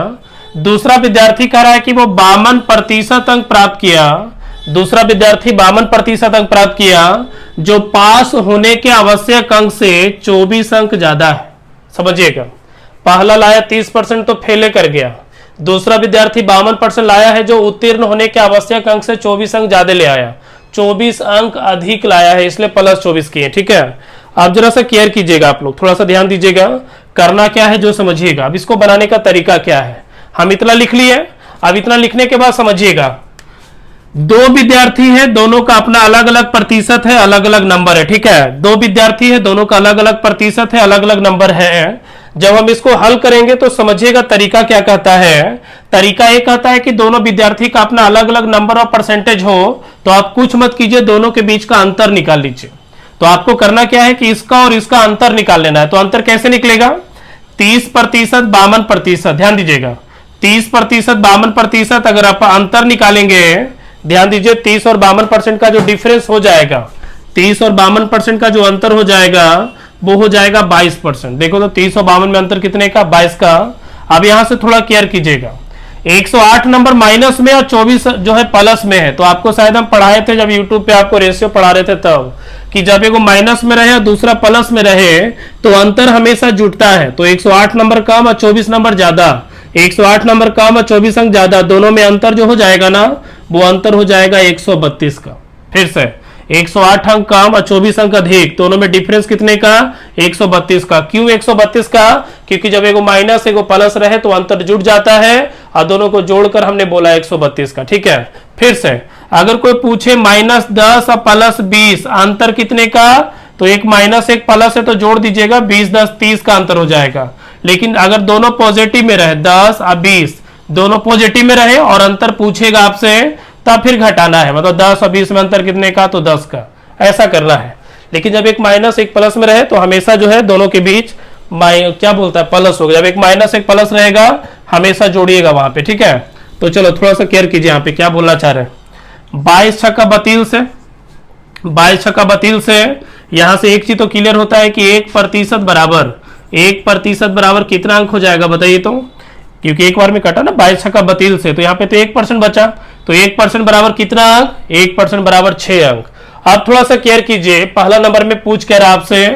दूसरा विद्यार्थी कह रहा है कि वो 52% अंक प्राप्त किया। दूसरा विद्यार्थी 52% अंक प्राप्त किया, जो पास होने के आवश्यक अंक से 24 अंक ज्यादा है। समझिएगा, पहला लाया 30% तो फेले कर गया। दूसरा विद्यार्थी 52% लाया है, जो उत्तीर्ण होने के आवश्यक अंक से 24 अंक ज्यादा ले आया, 24 अंक अधिक लाया है, इसलिए प्लस 24 किए। ठीक है, आप जरा सा केयर कीजिएगा, आप लोग थोड़ा सा ध्यान दीजिएगा, करना क्या है जो समझिएगा। अब इसको बनाने का तरीका क्या है, हम इतना लिख लिए। अब इतना लिखने के बाद समझिएगा, दो विद्यार्थी है, दोनों का अपना अलग अलग प्रतिशत है, अलग अलग नंबर है। ठीक है, दो विद्यार्थी है, दोनों का अलग अलग प्रतिशत है, अलग अलग नंबर है। जब हम इसको हल करेंगे तो समझिएगा तरीका क्या कहता है। तरीका ये कहता है कि दोनों विद्यार्थी का अपना अलग अलग नंबर और परसेंटेज हो तो आप कुछ मत कीजिए, दोनों के बीच का अंतर निकाल लीजिए। तो आपको करना क्या है कि इसका और इसका अंतर निकाल लेना है। तो अंतर कैसे निकलेगा, 30% 52%। ध्यान दीजिएगा, 30% 52%। अगर आप अंतर निकालेंगे, ध्यान दीजिए, 30 और 52% का जो डिफरेंस हो जाएगा, 30 और 52% का जो अंतर हो जाएगा वो हो जाएगा 22%। देखो तो 30 और 52 में अंतर कितने का, 22 का। अब यहां से थोड़ा केयर कीजिएगा, 108 नंबर माइनस में और 24 जो है प्लस में है। तो आपको शायद हम पढ़ाए थे जब यूट्यूब पे आपको रेशियो पढ़ा रहे थे तब, कि जब एगो माइनस में रहे और दूसरा प्लस में रहे तो अंतर हमेशा जुटता है। तो 108 नंबर कम और 24 नंबर ज्यादा, 108 नंबर कम और 24 अंक ज्यादा, दोनों में अंतर जो हो जाएगा ना वो अंतर हो जाएगा 132 का। फिर से 108 अंक कम और 24 अंक अधिक, दोनों में डिफरेंस कितने का, 132 का। क्यों 132 का, क्योंकि जब एगो माइनस एगो प्लस रहे तो अंतर जुट जाता है और दोनों को जोड़कर हमने बोला 132 का। ठीक है, फिर से अगर कोई पूछे -10 और +20 अंतर कितने का, तो एक माइनस एक प्लस है तो जोड़ दीजिएगा, 20 10 30 का अंतर हो जाएगा। लेकिन अगर दोनों पॉजिटिव में रहे, 10 और 20 दोनों पॉजिटिव में रहे और अंतर पूछेगा आपसे तब फिर घटाना है, मतलब 10 और 20 में अंतर कितने का, तो 10 का, ऐसा करना है। लेकिन जब एक माइनस एक प्लस में रहे तो हमेशा जो है दोनों के बीच क्या बोलता है, प्लस होगा। जब एक माइनस एक प्लस रहेगा हमेशा जोड़िएगा वहां पे। ठीक है, तो चलो थोड़ा सा केयर कीजिए, यहाँ पे क्या बोलना चाह रहे हैं। 22 छक्का बतील से, 22 छक्का बतील से यहां से एक चीज तो क्लियर होता है कि 1% बराबर, 1% बराबर कितना अंक हो जाएगा बताइए तो, क्योंकि एक बार में कटा ना 22 छक्का बतील से, तो यहाँ पे तो 1% बचा, तो 1% बराबर कितना अंक, 1% बराबर 6 अंक। अब थोड़ा सा केयर कीजिए, पहला नंबर में पूछ कह रहा है आपसे,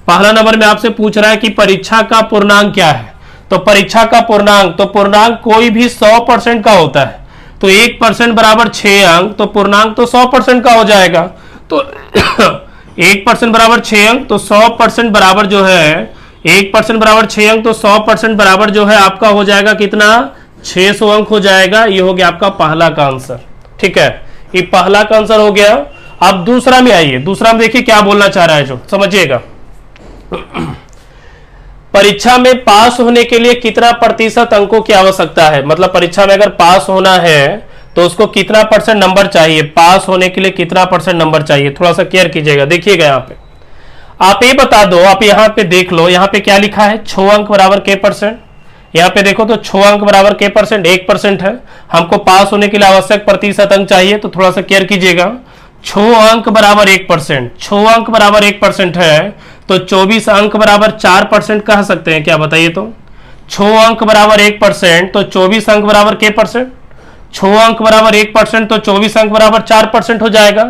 पहला नंबर में आपसे पूछ रहा है कि परीक्षा का पूर्णांक क्या है। तो परीक्षा का पूर्णांक, तो पूर्णांक कोई भी 100% का होता है, तो 1% बराबर 6 अंक, तो पूर्णांक तो 100% का हो जाएगा। तो 1% बराबर 6 अंक, तो 100% बराबर जो है 1% बराबर 6 अंक, तो 100% बराबर जो है आपका हो जाएगा कितना, 600 अंक हो जाएगा। ये हो गया आपका पहला का आंसर। ठीक है, ये पहला का आंसर हो गया। अब दूसरा में आइए, दूसरा में देखिए क्या बोलना चाह रहा है, जो समझिएगा। परीक्षा में पास होने के लिए कितना प्रतिशत अंकों की आवश्यकता है, मतलब परीक्षा में अगर पास होना है तो उसको कितना % नंबर चाहिए, पास होने के लिए कितना % नंबर चाहिए, थोड़ा सा केयर कीजिएगा। देखिएगा यहाँ पे आप ये बता दो, आप यहाँ पे देख लो, यहाँ पे क्या लिखा है, 6 अंक बराबर के %। यहाँ पे देखो तो 6 अंक बराबर के %, 1% है, हमको पास होने के लिए आवश्यक प्रतिशत अंक चाहिए, तो थोड़ा सा केयर कीजिएगा। 6 अंक बराबर 1%, 6 अंक बराबर 1% है, तो 24 अंक बराबर 4% कह सकते हैं क्या बताइए तो। 6 अंक बराबर 1%, तो 24 अंक बराबर के %, 6 अंक बराबर 1%, तो 24 अंक बराबर 4% हो जाएगा।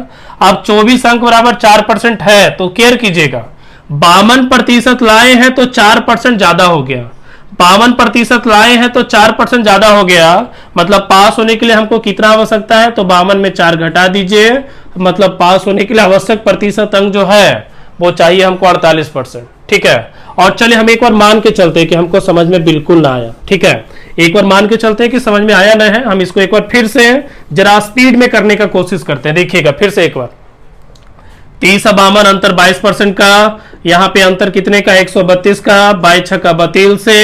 अब 24 अंक बराबर 4% है तो केयर कीजिएगा, 52% लाए हैं तो 4% ज्यादा हो गया, 52% लाए हैं तो 4% ज्यादा हो गया, मतलब पास होने के लिए हमको कितना आवश्यकता है, तो 52 में 4 घटा दीजिए, मतलब पास होने के लिए आवश्यक प्रतिशत अंक जो है वो चाहिए हमको 48%। ठीक है, और चलिए हम एक बार मान के चलते हैं कि हमको समझ में बिल्कुल ना आया। ठीक है, एक बार मान के चलते हैं कि समझ में आया ना है, हम इसको एक बार फिर से जरा स्पीड में करने का कोशिश करते हैं। देखिएगा फिर से एक बार, 30 52 अंतर 22% का, यहाँ पे अंतर कितने का 132 का, 22 छक्का 32 से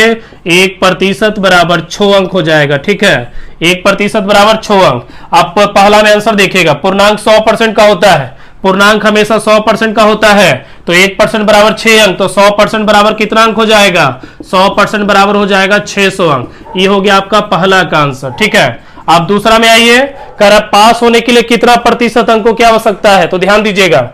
1% बराबर 6 अंक हो जाएगा। ठीक है, 1% बराबर 6 अंक। आप पहला में आंसर देखिएगा, पूर्णांक 100% का होता है, पूर्णांक हमेशा 100% का होता है, तो 1% बराबर 6 अंक, तो 100% बराबर कितना अंक हो जाएगा, 100% बराबर हो जाएगा 600 अंक। ये हो गया आपका पहला का आंसर। ठीक है, आप दूसरा में आइए, कर पास होने के लिए कितना प्रतिशत अंकों की आवश्यकता है, तो ध्यान दीजिएगा,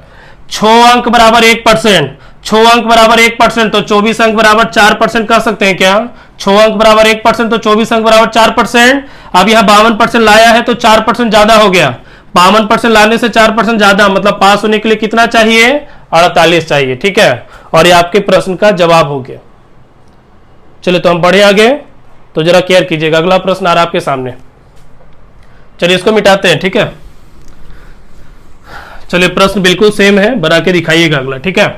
6 अंक बराबर 1%, 6 अंक बराबर 1%, तो 24 अंक बराबर 4% कह सकते हैं क्या, 6 अंक बराबर 1%, तो 24 अंक बराबर 4%। अब यह 52% लाया है तो 4% ज्यादा हो गया, 52% लाने से 4% ज्यादा, मतलब पास होने के लिए कितना चाहिए, 48 चाहिए। ठीक है, और ये आपके प्रश्न का जवाब हो गया। चलिए तो हम बढ़े आगे, तो जरा केयर कीजिएगा, अगला प्रश्न आ रहा है आपके सामने। चलिए इसको मिटाते हैं। ठीक है, चलिए प्रश्न बिल्कुल सेम है, बना के दिखाइएगा अगला। ठीक है,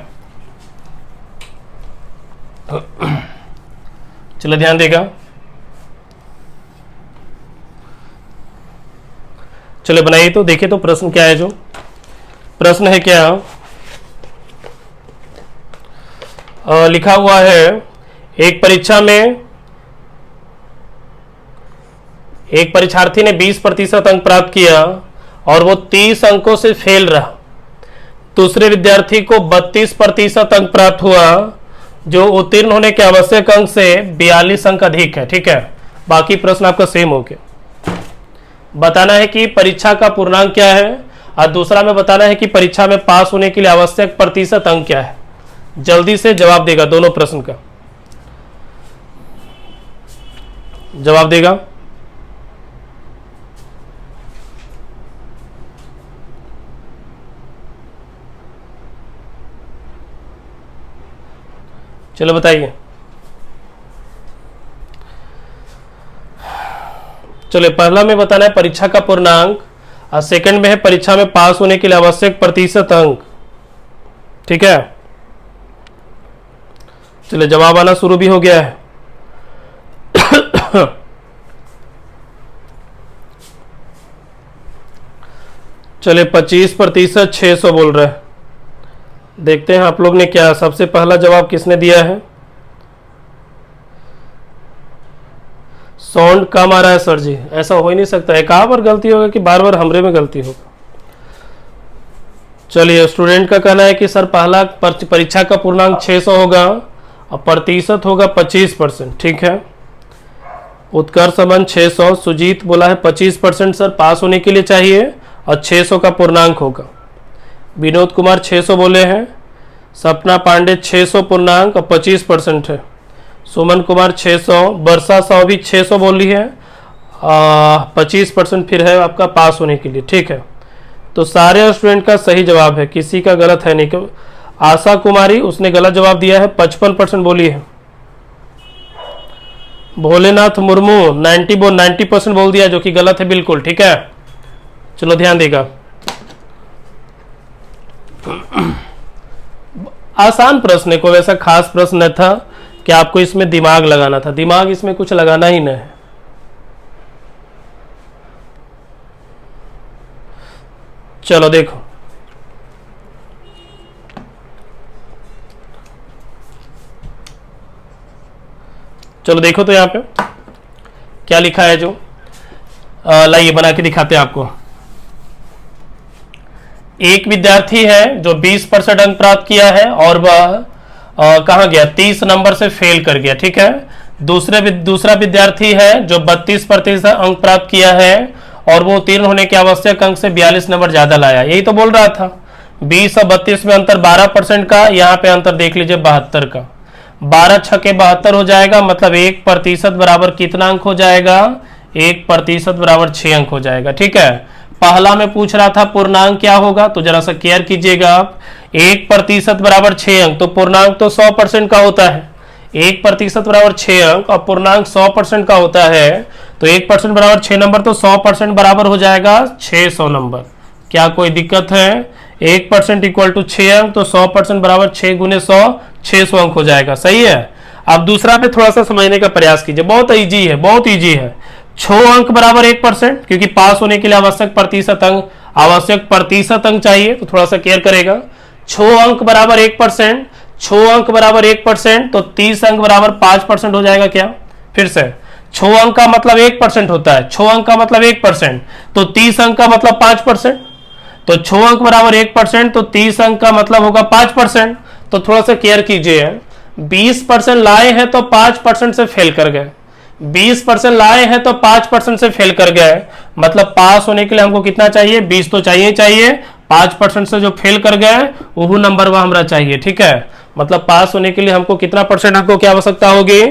चलिए ध्यान देगा, चलिए बनाइए, तो देखिए तो प्रश्न क्या है। जो प्रश्न है क्या, लिखा हुआ है, एक परीक्षा में एक परीक्षार्थी ने 20% अंक प्राप्त किया और वो 30 अंकों से फेल रहा। दूसरे विद्यार्थी को 32% अंक प्राप्त हुआ, जो उत्तीर्ण होने के आवश्यक अंक से 42 अंक अधिक है। ठीक है, बाकी प्रश्न आपका सेम हो गया। बताना है कि परीक्षा का पूर्णांक क्या है, और दूसरा में बताना है कि परीक्षा में पास होने के लिए आवश्यक प्रतिशत अंक क्या है। जल्दी से जवाब देगा, दोनों प्रश्न का जवाब देगा। चलो बताइए। चलो पहला में बताना है परीक्षा का पूर्णांक, और सेकंड में है परीक्षा में पास होने के लिए आवश्यक प्रतिशत अंक। ठीक है, चलिए जवाब आना शुरू भी हो गया है। चलिए 25% 600 बोल रहे हैं। देखते हैं आप लोग ने क्या, सबसे पहला जवाब किसने दिया है। साउंड कम आ रहा है सर जी, ऐसा हो ही नहीं सकता, एक बार गलती होगा कि बार बार हमरे में गलती होगा। चलिए स्टूडेंट का कहना है कि सर पहला परीक्षा का पूर्णांक 600 होगा और प्रतिशत होगा 25%। ठीक है, उत्कर्ष संबंध 600, सुजीत बोला है 25% सर पास होने के लिए चाहिए और 600 का पूर्णांक होगा। विनोद कुमार 600 बोले हैं, सपना पांडे 600 पूर्णांक और 25% है। सुमन कुमार 600, वर्षा साहू भी 600 बोली है, 25% फिर है आपका पास होने के लिए। ठीक है, तो सारे स्टूडेंट का सही जवाब है, किसी का गलत है नहीं। आशा कुमारी उसने गलत जवाब दिया है, 55% बोली है। भोलेनाथ मुर्मू 90% बोल दिया, जो कि गलत है बिल्कुल। ठीक है, चलो ध्यान देगा, आसान प्रश्न है, कोई वैसा खास प्रश्न न था कि आपको इसमें दिमाग लगाना था, दिमाग इसमें कुछ लगाना ही नहीं है। चलो देखो, चलो देखो तो यहां पे क्या लिखा है। जो लाइए बना के दिखाते हैं आपको। एक विद्यार्थी है जो 20% अंक प्राप्त किया है और वह कहाँ गया, 30 नंबर से फेल कर गया। ठीक है, दूसरा विद्यार्थी है जो 32% अंक प्राप्त किया है और वो उत्तीर्ण होने के आवश्यक अंक से 42 नंबर ज्यादा लाया। यही तो बोल रहा था, 20 और 32 में अंतर 12% का, यहाँ पे अंतर देख लीजिए 72 का। 12 छक्के 72 हो जाएगा, मतलब 1% बराबर कितना अंक हो जाएगा, 1% बराबर 6 अंक हो जाएगा। ठीक है, पहला में पूछ रहा था पूर्णांक क्या होगा, तो जरा सा केयर कीजिएगा आप। 1% बराबर 6 अंक, तो पूर्णांक तो 100% का होता है। 1% बराबर 6 अंक और पूर्णांक 100% का होता है, तो 1% बराबर 6 नंबर, तो 100% बराबर हो जाएगा 600 नंबर। क्या कोई दिक्कत है? 1% इक्वल टू 6 अंक, तो 100% बराबर 6 गुने 100, 600 अंक हो जाएगा। सही है। अब दूसरा पे थोड़ा सा समझने का प्रयास कीजिए, बहुत इजी है, बहुत इजी है। 6 अंक बराबर 1%, क्योंकि पास होने के लिए आवश्यक प्रतिशत अंक चाहिए, तो थोड़ा सा केयर करेगा। 6 अंक बराबर 1%, 6 अंक बराबर 1%, तो 30 अंक बराबर 5% हो जाएगा क्या? फिर से 6 अंक का मतलब 1% होता है, 6 अंक का मतलब 1%, तो 30 अंक का मतलब 5%, तो 6 अंक बराबर 1%, तो 30 अंक का मतलब होगा 5%। तो थोड़ा सा केयर कीजिए, 20% लाए हैं तो 5% से फेल कर गए, 20% लाए हैं तो 5% से फेल कर गए, मतलब पास होने के लिए हमको कितना चाहिए? 20 तो चाहिए चाहिए, 5% से जो फेल कर गए वो नंबर वह हमारा चाहिए। ठीक है, मतलब पास होने के लिए हमको कितना परसेंट अंकों की आवश्यकता होगी?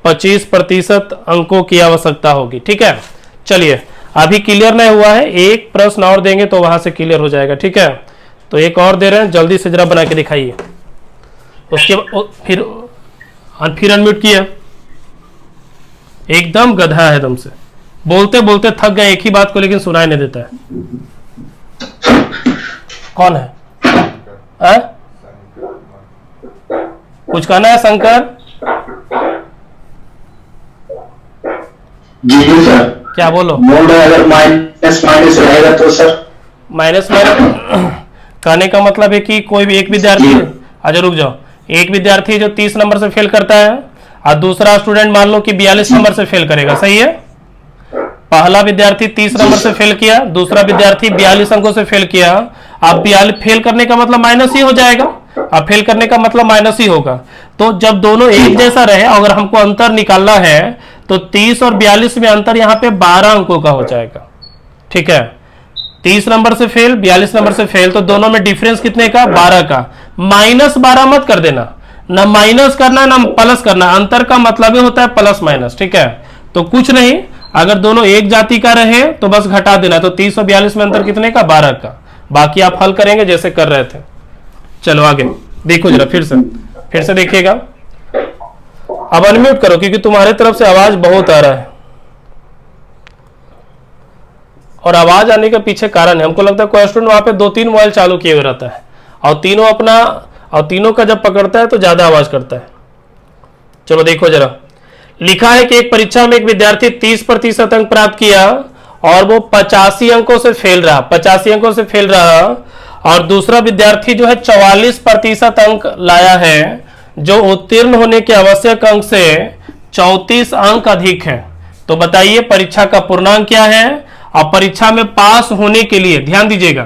25% अंकों की आवश्यकता होगी। ठीक है, चलिए अभी क्लियर नहीं हुआ है, एक प्रश्न और देंगे तो वहां से क्लियर हो जाएगा। ठीक है, तो एक और दे रहे हैं, जल्दी से जरा बना के दिखाइए। उसके फिर अनम्यूट किया, एकदम गधा है एकदम से, बोलते बोलते थक गए एक ही बात को, लेकिन सुनाई नहीं देता है। कौन है? कुछ कहना है शंकर? जी सर। क्या बोलो? बोल रहे अगर माइनस माइनस रहेगा तो सर? माइनस कहने का मतलब है कि कोई भी एक विद्यार्थी, अच्छा रुक जाओ, एक विद्यार्थी जो 30 नंबर से फेल करता है और दूसरा स्टूडेंट मान लो कि 42 नंबर से फेल करेगा। सही है, पहला विद्यार्थी 30 नंबर से फेल किया, दूसरा विद्यार्थी 42 अंकों से फेल किया। अब 42 फेल करने का मतलब माइनस ही हो जाएगा, अब फेल करने का मतलब माइनस ही होगा। तो जब दोनों एक जैसा रहे, अगर हमको अंतर निकालना है तो 30 और 42 में अंतर यहाँ पे 12 अंकों का हो जाएगा। ठीक है, 30 नंबर से फेल, 42 नंबर से फेल, तो दोनों में डिफरेंस कितने का? 12 का। -12 मत कर देना, ना माइनस करना ना प्लस करना, अंतर का मतलब ही होता है प्लस माइनस। ठीक है, तो कुछ नहीं, अगर दोनों एक जाति का रहे तो बस घटा देना, तो 30 और 42 में अंतर कितने का? 12 का। बाकी आप हल करेंगे जैसे कर रहे थे। चलो आगे देखो जरा, फिर से देखिएगा। अब अनम्यूट करो, क्योंकि तुम्हारे तरफ से आवाज बहुत आ रहा है, और आवाज आने के पीछे कारण है, हमको लगता है कोई स्टूडेंट वहां पे 2-3 मोबाइल चालू किए हुए रहता है, और तीनों का जब पकड़ता है तो ज्यादा आवाज करता है। चलो देखो जरा, लिखा है कि एक परीक्षा में एक विद्यार्थी 30% अंक प्राप्त किया और वो 85 अंकों से फेल रहा, 85 अंकों से फेल रहा, और दूसरा विद्यार्थी जो है 44% अंक लाया है, जो उत्तीर्ण होने के आवश्यक अंक से 34 अंक अधिक है। तो बताइए परीक्षा का पूर्णांक क्या है? और परीक्षा में पास होने के लिए, ध्यान दीजिएगा,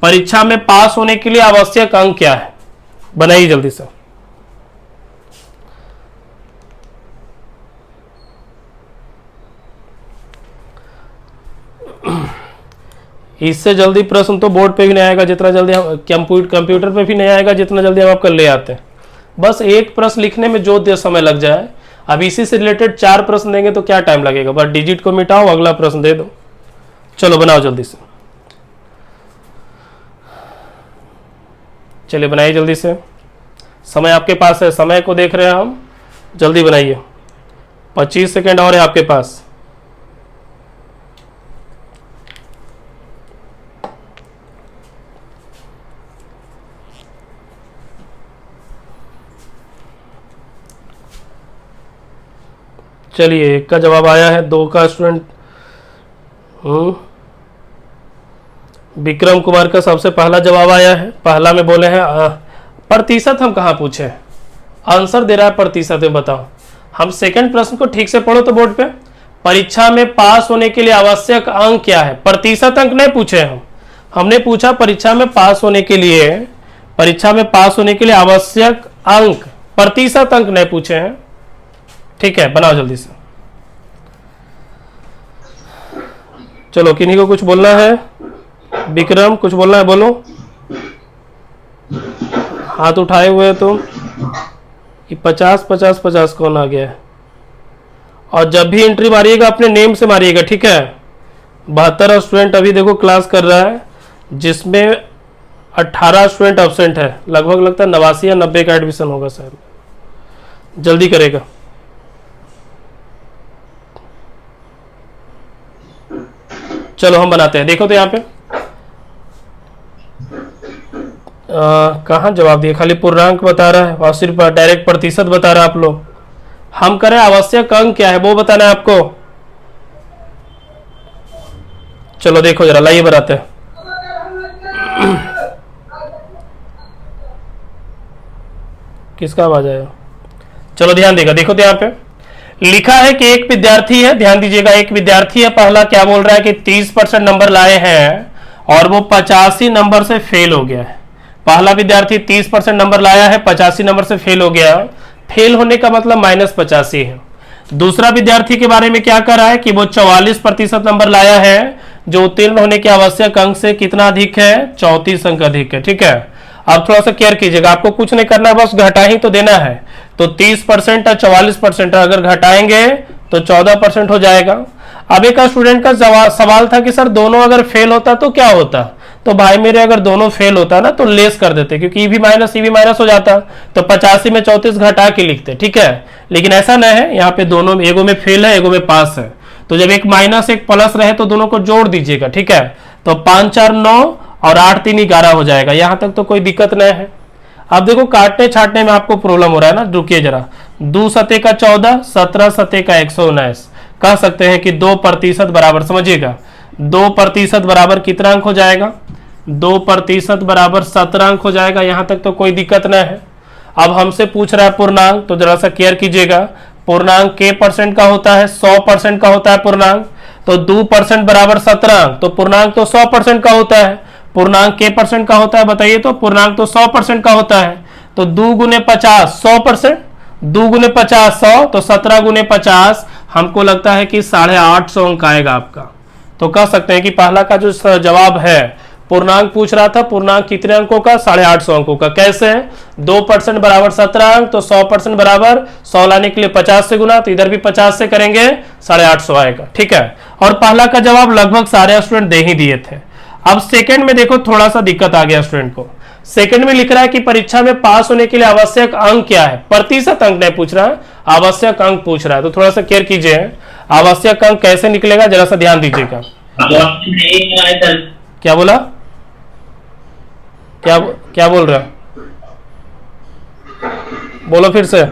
परीक्षा में पास होने के लिए आवश्यक अंक क्या है? बनाइए जल्दी से। इससे जल्दी प्रश्न तो बोर्ड पे भी नहीं आएगा जितना जल्दी हम कंप्यूटर पे भी नहीं आएगा जितना जल्दी हम आपका ले आते हैं। बस एक प्रश्न लिखने में जो समय लग जाए, अब इसी से रिलेटेड 4 प्रश्न देंगे तो क्या टाइम लगेगा? बस डिजिट को मिटाओ, अगला प्रश्न दे दो। चलो बनाओ जल्दी से, चलिए बनाइए जल्दी से, समय आपके पास है, समय को देख रहे हैं हम, जल्दी बनाइए, 25 सेकेंड और है आपके पास। चलिए, 1 का जवाब आया है, 2 का स्टूडेंट विक्रम कुमार का सबसे पहला जवाब आया है, पहला में बोले हैं प्रतिशत। हम कहाँ पूछे? आंसर दे रहा है प्रतिशत में। बताओ, हम सेकंड प्रश्न को ठीक से पढ़ो तो बोर्ड पे, परीक्षा में पास होने के लिए आवश्यक अंक क्या है? प्रतिशत अंक नहीं पूछे हमने पूछा परीक्षा में पास होने के लिए, परीक्षा में पास होने के लिए आवश्यक अंक, प्रतिशत अंक नहीं पूछे हैं। ठीक है, बनाओ जल्दी से। चलो, किन्हीं को कुछ बोलना है? विक्रम कुछ बोलना है? बोलो, हाथ उठाए हुए तुम। ये 50-50-50 कौन आ गया है? और जब भी एंट्री मारिएगा अपने नेम से मारिएगा। ठीक है, 72 स्टूडेंट अभी देखो क्लास कर रहा है, जिसमें 18 स्टूडेंट एब्सेंट है, लगभग लगता है 89 या 90 का एडमिशन होगा शायद। जल्दी करेगा। चलो हम बनाते हैं, देखो तो यहाँ पे कहाँ जवाब दिया, खाली पूर्णांक बता रहा है और सिर्फ डायरेक्ट प्रतिशत बता रहा है आप लोग। हम करें आवश्यक अंक क्या है वो बताना है आपको। चलो देखो जरा, लाइए बनाते हैं। किसका आवाज आया? चलो ध्यान देगा, देखो तो यहाँ पे लिखा है कि एक विद्यार्थी है, ध्यान दीजिएगा, एक विद्यार्थी है, पहला क्या बोल रहा है कि 30% नंबर लाए हैं और वो 85 नंबर से फेल हो गया है। पहला विद्यार्थी 30% नंबर लाया है, 85 नंबर से फेल हो गया। फेल होने का मतलब -85 है। दूसरा विद्यार्थी के बारे में क्या कर रहा है कि वो 44% नंबर लाया है, जो उत्तीर्ण होने के आवश्यक अंक से कितना अधिक है, 34 अंक अधिक है। ठीक है, अब थोड़ा सा केयर कीजिएगा, आपको कुछ नहीं करना है, बस घटा ही तो देना है। तो 30% और 44% अगर घटाएंगे तो 14% हो जाएगा। अब एक स्टूडेंट का सवाल था कि सर दोनों अगर फेल होता तो क्या होता, तो भाई मेरे अगर दोनों फेल होता ना तो लेस कर देते, क्योंकि ई भी माइनस हो जाता, तो 85 में 34 घटा के लिखते। ठीक है, लेकिन ऐसा नहीं है, यहाँ पे दोनों, एगो में फेल है एगो में पास है, तो जब एक माइनस एक प्लस रहे तो दोनों को जोड़ दीजिएगा। ठीक है, तो 5 4 9 और 8 3 11 हो जाएगा। यहां तक तो कोई दिक्कत नहीं है। अब देखो काटने छाटने में आपको प्रॉब्लम हो रहा है ना, रुकिए जरा। 2 सते का 14, 17 सते का 119, कह सकते हैं कि 2% बराबर, समझिएगा 2% बराबर कितना अंक हो जाएगा, 2% बराबर 17 अंक हो जाएगा। यहां तक तो कोई दिक्कत नहीं है। अब हमसे पूछ रहा है पूर्णांक, तो जरा सा केयर कीजिएगा, पूर्णांक के परसेंट का होता है, 100% का होता है पूर्णांक, तो 2% बराबर 17 अंक, तो पूर्णांक तो 100% का होता है। पूर्णांक के परसेंट का होता है बताइए, तो पूर्णांक तो 100% का होता है। तो 2 गुने 50 100%, 2 गुने 50 100, तो 17 गुने 50 हमको लगता है कि 850 अंक आएगा आपका। तो कह सकते हैं कि पहला का जो जवाब है, पूर्णांक पूछ रहा था, पूर्णांक कितने अंकों का, 850 अंकों का। कैसे? 2% बराबर 17 अंक, तो 100% बराबर 100 लाने के लिए 50 से गुना, तो इधर भी 50 से करेंगे 850 आएगा। ठीक है, और पहला का जवाब लगभग सारे स्टूडेंट दे ही दिए थे। अब सेकंड में देखो थोड़ा सा दिक्कत आ गया स्टूडेंट को। सेकंड में लिख रहा है कि परीक्षा में पास होने के लिए आवश्यक अंक क्या है, प्रतिशत अंक नहीं पूछ रहा है, आवश्यक अंक पूछ रहा है। तो थोड़ा सा केयर कीजिए, आवश्यक अंक कैसे निकलेगा जरा सा ध्यान दीजिएगा। क्या बोला, क्या बोल रहा है, बोलो फिर से।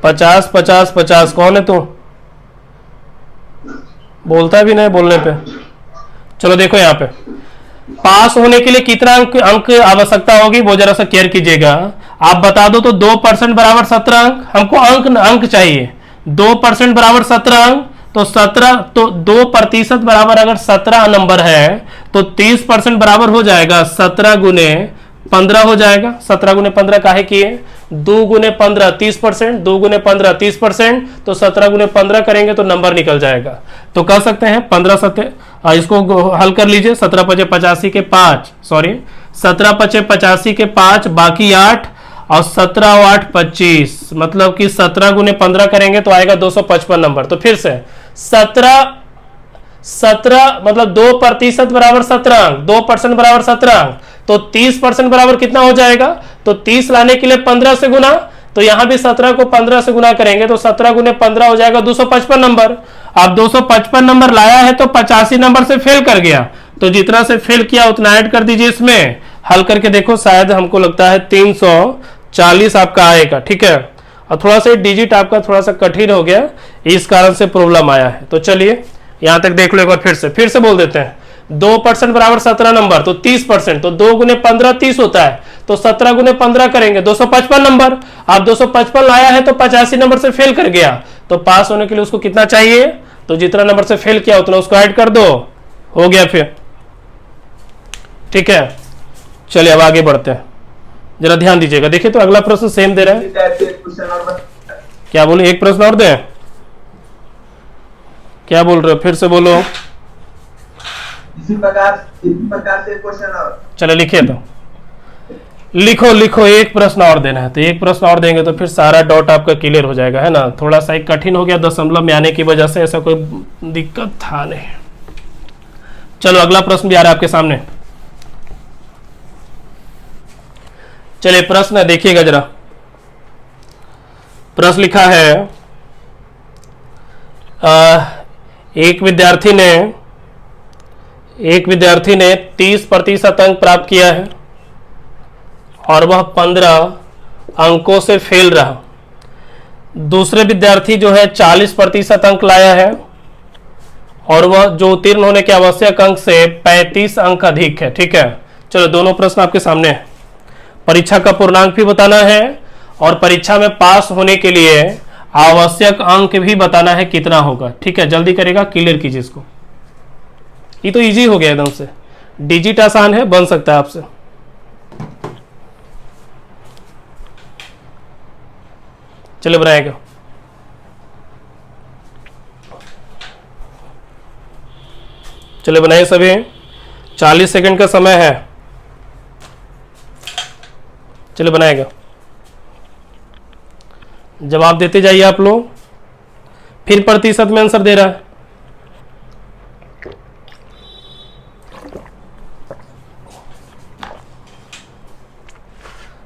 50 50 50, कौन है तू, बोलता भी नहीं बोलने पे। चलो देखो यहाँ पे पास होने के लिए कितना अंक आवश्यकता होगी वो जरा सा केयर कीजिएगा। आप बता दो तो 2% बराबर 17 अंक, हमको अंक चाहिए। 2% बराबर 17 अंक, तो 17, तो 2% बराबर अगर 17 नंबर है तो 30% बराबर हो जाएगा 17 गुने 15 हो जाएगा। 17 गुने 15 काहे किए, 2 गुने 15 30%, 2 गुने 15 30%, तो 17 गुने 15 करेंगे तो नंबर निकल जाएगा। तो कह सकते हैं 15 सत्ते, इसको हल कर लीजिए, 17 पचे 85 के 5, सॉरी 17 पचे 85 के 5, बाकी 8, और 17 और 8 25, मतलब कि 17 गुने 15 करेंगे तो आएगा 255 नंबर। तो फिर से 17 मतलब 2% बराबर 17 अंक, 2% बराबर 17 अंक, तो 30% बराबर कितना हो जाएगा, तो 30 लाने के लिए 15 से गुना, तो यहां भी 17 को 15 से गुना करेंगे तो 17 गुने 15 हो जाएगा 255 नंबर। अब 255 नंबर लाया है तो 85 नंबर से फेल कर गया, तो जितना से फेल किया उतना ऐड कर दीजिए इसमें, हल करके देखो, शायद हमको लगता है 340 आपका आएगा। ठीक है, और थोड़ा सा डिजिट आपका थोड़ा सा कठिन हो गया, इस कारण से प्रॉब्लम आया है। तो चलिए यहां तक देख लो एक बार, फिर से बोल देते हैं। 2% बराबर 17 नंबर, तो 30%, तो 2 गुने 15 30 होता है, तो 17 गुने 15 करेंगे 255 नंबर। आप 255 लाया है तो 85 नंबर से फेल कर गया, तो पास होने के लिए उसको कितना चाहिए, तो जितना नंबर से फेल किया उतना उसको ऐड कर दो, हो गया फिर। ठीक है, चलिए अब आगे बढ़ते हैं, जरा ध्यान दीजिएगा। देखिए तो अगला प्रश्न सेम दे रहा है, क्या बोले, एक प्रश्न और दें, क्या बोल रहे हो, फिर से बोलो। इसी प्रकार से क्वेश्चन और, चलो लिखिए, तो लिखो एक प्रश्न और देना है, तो एक प्रश्न और देंगे तो फिर सारा डॉट आपका क्लियर हो जाएगा, है ना। थोड़ा सा एक कठिन हो गया दशमलव में आने की वजह से, ऐसा कोई दिक्कत था नहीं। चलो अगला प्रश्न भी आ रहा है आपके सामने। चलिए प्रश्न देखिएगा जरा, प्रश्न लिखा है, एक विद्यार्थी ने एक विद्यार्थी ने 30% अंक प्राप्त किया है और वह 15 अंकों से फेल रहा। दूसरे विद्यार्थी जो है 40% अंक लाया है और वह जो उत्तीर्ण होने के आवश्यक अंक से 35 अंक अधिक है। ठीक है, चलो दोनों प्रश्न आपके सामने है। परीक्षा का पूर्णांक भी बताना है और परीक्षा में पास होने के लिए आवश्यक अंक भी बताना है कितना होगा। ठीक है, जल्दी करेगा, क्लियर कीजिए इसको। ये तो इजी हो गया एकदम से, डिजिट आसान है, बन सकता है आपसे। चलिए बनाएगा। चलिए बनाइए सभी, 40 सेकंड का समय है। चलिए बनाएगा, जवाब देते जाइए आप लोग। फिर प्रतिशत में आंसर दे रहा है।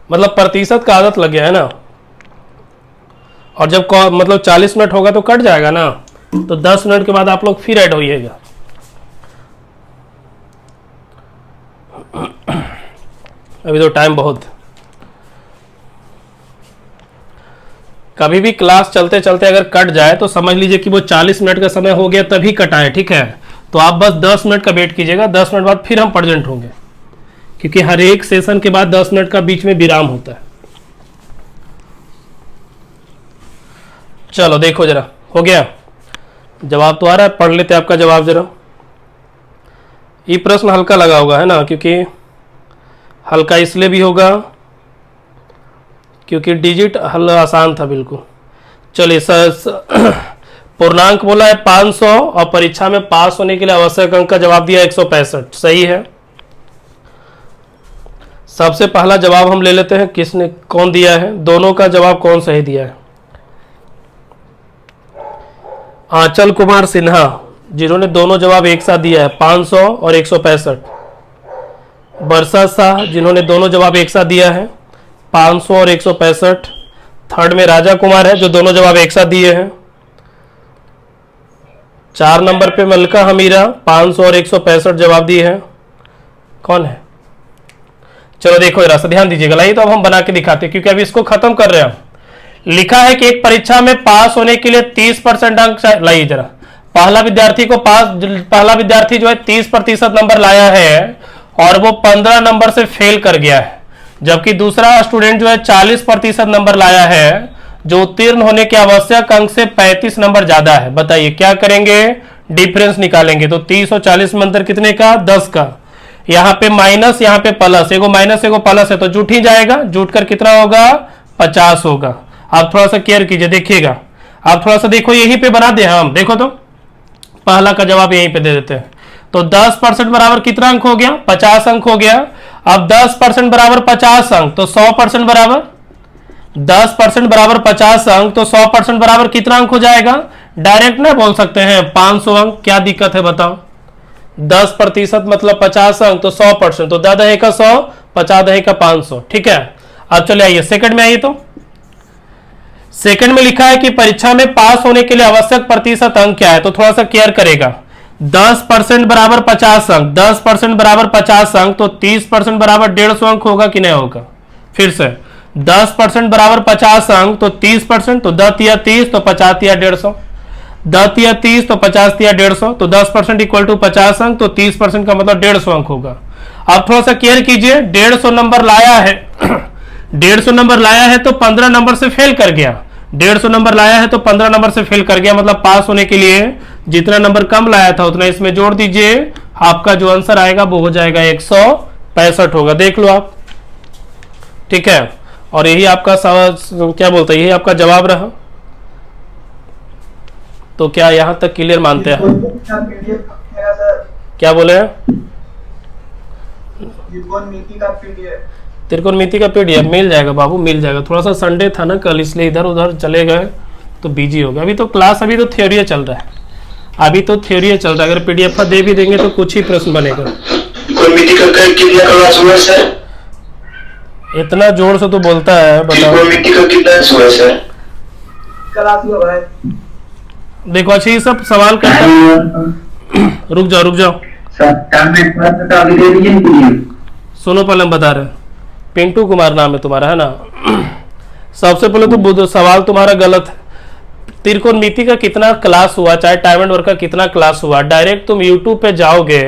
मतलब प्रतिशत का आदत लग गया है ना, और जब मतलब 40 मिनट होगा तो कट जाएगा ना, तो 10 मिनट के बाद आप लोग फिर ऐड होइएगा। अभी तो टाइम बहुत। कभी भी क्लास चलते चलते अगर कट जाए तो समझ लीजिए कि वो 40 मिनट का समय हो गया तभी कटा है। ठीक है, तो आप बस 10 मिनट का वेट कीजिएगा, 10 मिनट बाद फिर हम प्रेजेंट होंगे, क्योंकि हर एक सेशन के बाद 10 मिनट का बीच में विराम होता है। चलो देखो जरा, हो गया, जवाब तो आ रहा है, पढ़ लेते आपका जवाब जरा। ये प्रश्न हल्का लगा होगा है ना, क्योंकि हल्का इसलिए भी होगा क्योंकि डिजिट हल आसान था बिल्कुल। चलिए पूर्णांक बोला है 500 और परीक्षा में पास होने के लिए आवश्यक अंक का जवाब दिया 165। सही है। सबसे पहला जवाब हम ले लेते हैं, किसने कौन दिया है, दोनों का जवाब कौन सही दिया है। आंचल कुमार सिन्हा, जिन्होंने दोनों जवाब एक साथ दिया है, 500 और 165। बरसा शाह, जिन्होंने दोनों जवाब एक साथ दिया है, 500 और 165। थर्ड में राजा कुमार है, जो दोनों जवाब एक साथ दिए हैं। 4 नंबर पे मलका हमीरा, 500 और 165 जवाब दिए हैं। कौन है, चलो देखो जरा सा ध्यान दीजिएगा। लाइए तो अब हम बना के दिखाते हैं, क्योंकि अभी इसको खत्म कर रहे हैं। लिखा है कि एक परीक्षा में पास होने के लिए 30% अंक, लाइए जरा, पहला विद्यार्थी जो है 30% नंबर लाया है और वो 15 नंबर से फेल कर गया है, जबकि दूसरा स्टूडेंट जो है 40% नंबर लाया है, जो उत्तीर्ण होने के आवश्यक अंक से 35 नंबर ज्यादा है। बताइए क्या करेंगे, डिफरेंस निकालेंगे। तो 30 और 40 में अंतर कितने का, 10 का। यहाँ पे माइनस, यहाँ पे प्लस, एगो माइनस एगो प्लस है, तो जुट ही जाएगा, जुट कर कितना होगा, 50 होगा। आप थोड़ा सा केयर कीजिए, देखिएगा, आप थोड़ा सा देखो, यहीं पे बना दे हम, देखो तो पहला का जवाब यहीं पे दे देते हैं। तो 10% बराबर कितना अंक हो गया, 50 अंक हो गया। अब 10% बराबर 50 अंक, तो 100% बराबर 10% बराबर 50 अंक, तो 100% बराबर कितना अंक हो जाएगा, डायरेक्ट ना बोल सकते हैं 500 अंक, क्या दिक्कत है बताओ। 10% मतलब 50 अंक, तो 100%, तो 10 दहे का 100, 50 दहे का 500। ठीक है, अब चले आइए सेकंड में आइए। तो सेकंड में लिखा है कि परीक्षा में पास होने के लिए आवश्यक प्रतिशत अंक क्या है, तो थोड़ा सा केयर करेगा। 10% बराबर 50 अंक, 10% बराबर 50 अंक, तो 30% बराबर 150 अंक होगा कि नहीं होगा। फिर से 10% बराबर 50 अंक, तो 30%, तो 10 या 30, तो 50 या 150, 10 या 30, तो 50 या 150, तो 10% इक्वल टू 50 अंक, तो 30% का मतलब 150 अंक होगा। अब थोड़ा सा केयर कीजिए, 150 नंबर लाया है 150 नंबर लाया है तो 15 नंबर से फेल कर गया। 150 नंबर लाया है तो 15 नंबर से फेल कर गया, मतलब पास होने के लिए जितना नंबर कम लाया था उतना इसमें जोड़ दीजिए, आपका जो आंसर आएगा वो हो जाएगा 165 होगा। देख लो आप, ठीक है, और यही आपका क्या बोलते हैं, यही आपका जवाब रहा। तो क्या यहां तक क्लियर मानते हैं, क्या बोले हैं, त्रिकोणमिति का पीडीएफ मिल जाएगा बाबू, मिल जाएगा। थोड़ा सा संडे था ना कल, इसलिए इधर उधर चले गए तो बिजी हो गया। अभी तो क्लास, अभी तो थ्योरी चल रहा है, अभी तो थ्योरी चल रहा है। अगर पीडीएफ दे भी देंगे तो कुछ ही प्रश्न बनेगा। इतना जोर से तो बोलता है, बताओ। देखो अच्छा, ये सब सवाल करता, रुक जाओ सर टाइम नेटवर्क का अभी दे दीजिए प्लीज। सुनो पहले हम बता रहे हैं। पिंटू कुमार नाम है तुम्हारा, है ना? सबसे पहले तो सवाल तुम्हारा गलत है। त्रिकोणमिति का कितना क्लास हुआ, चाहे टाइम एंड वर्क का कितना क्लास हुआ, डायरेक्ट तुम यूट्यूब पे जाओगे,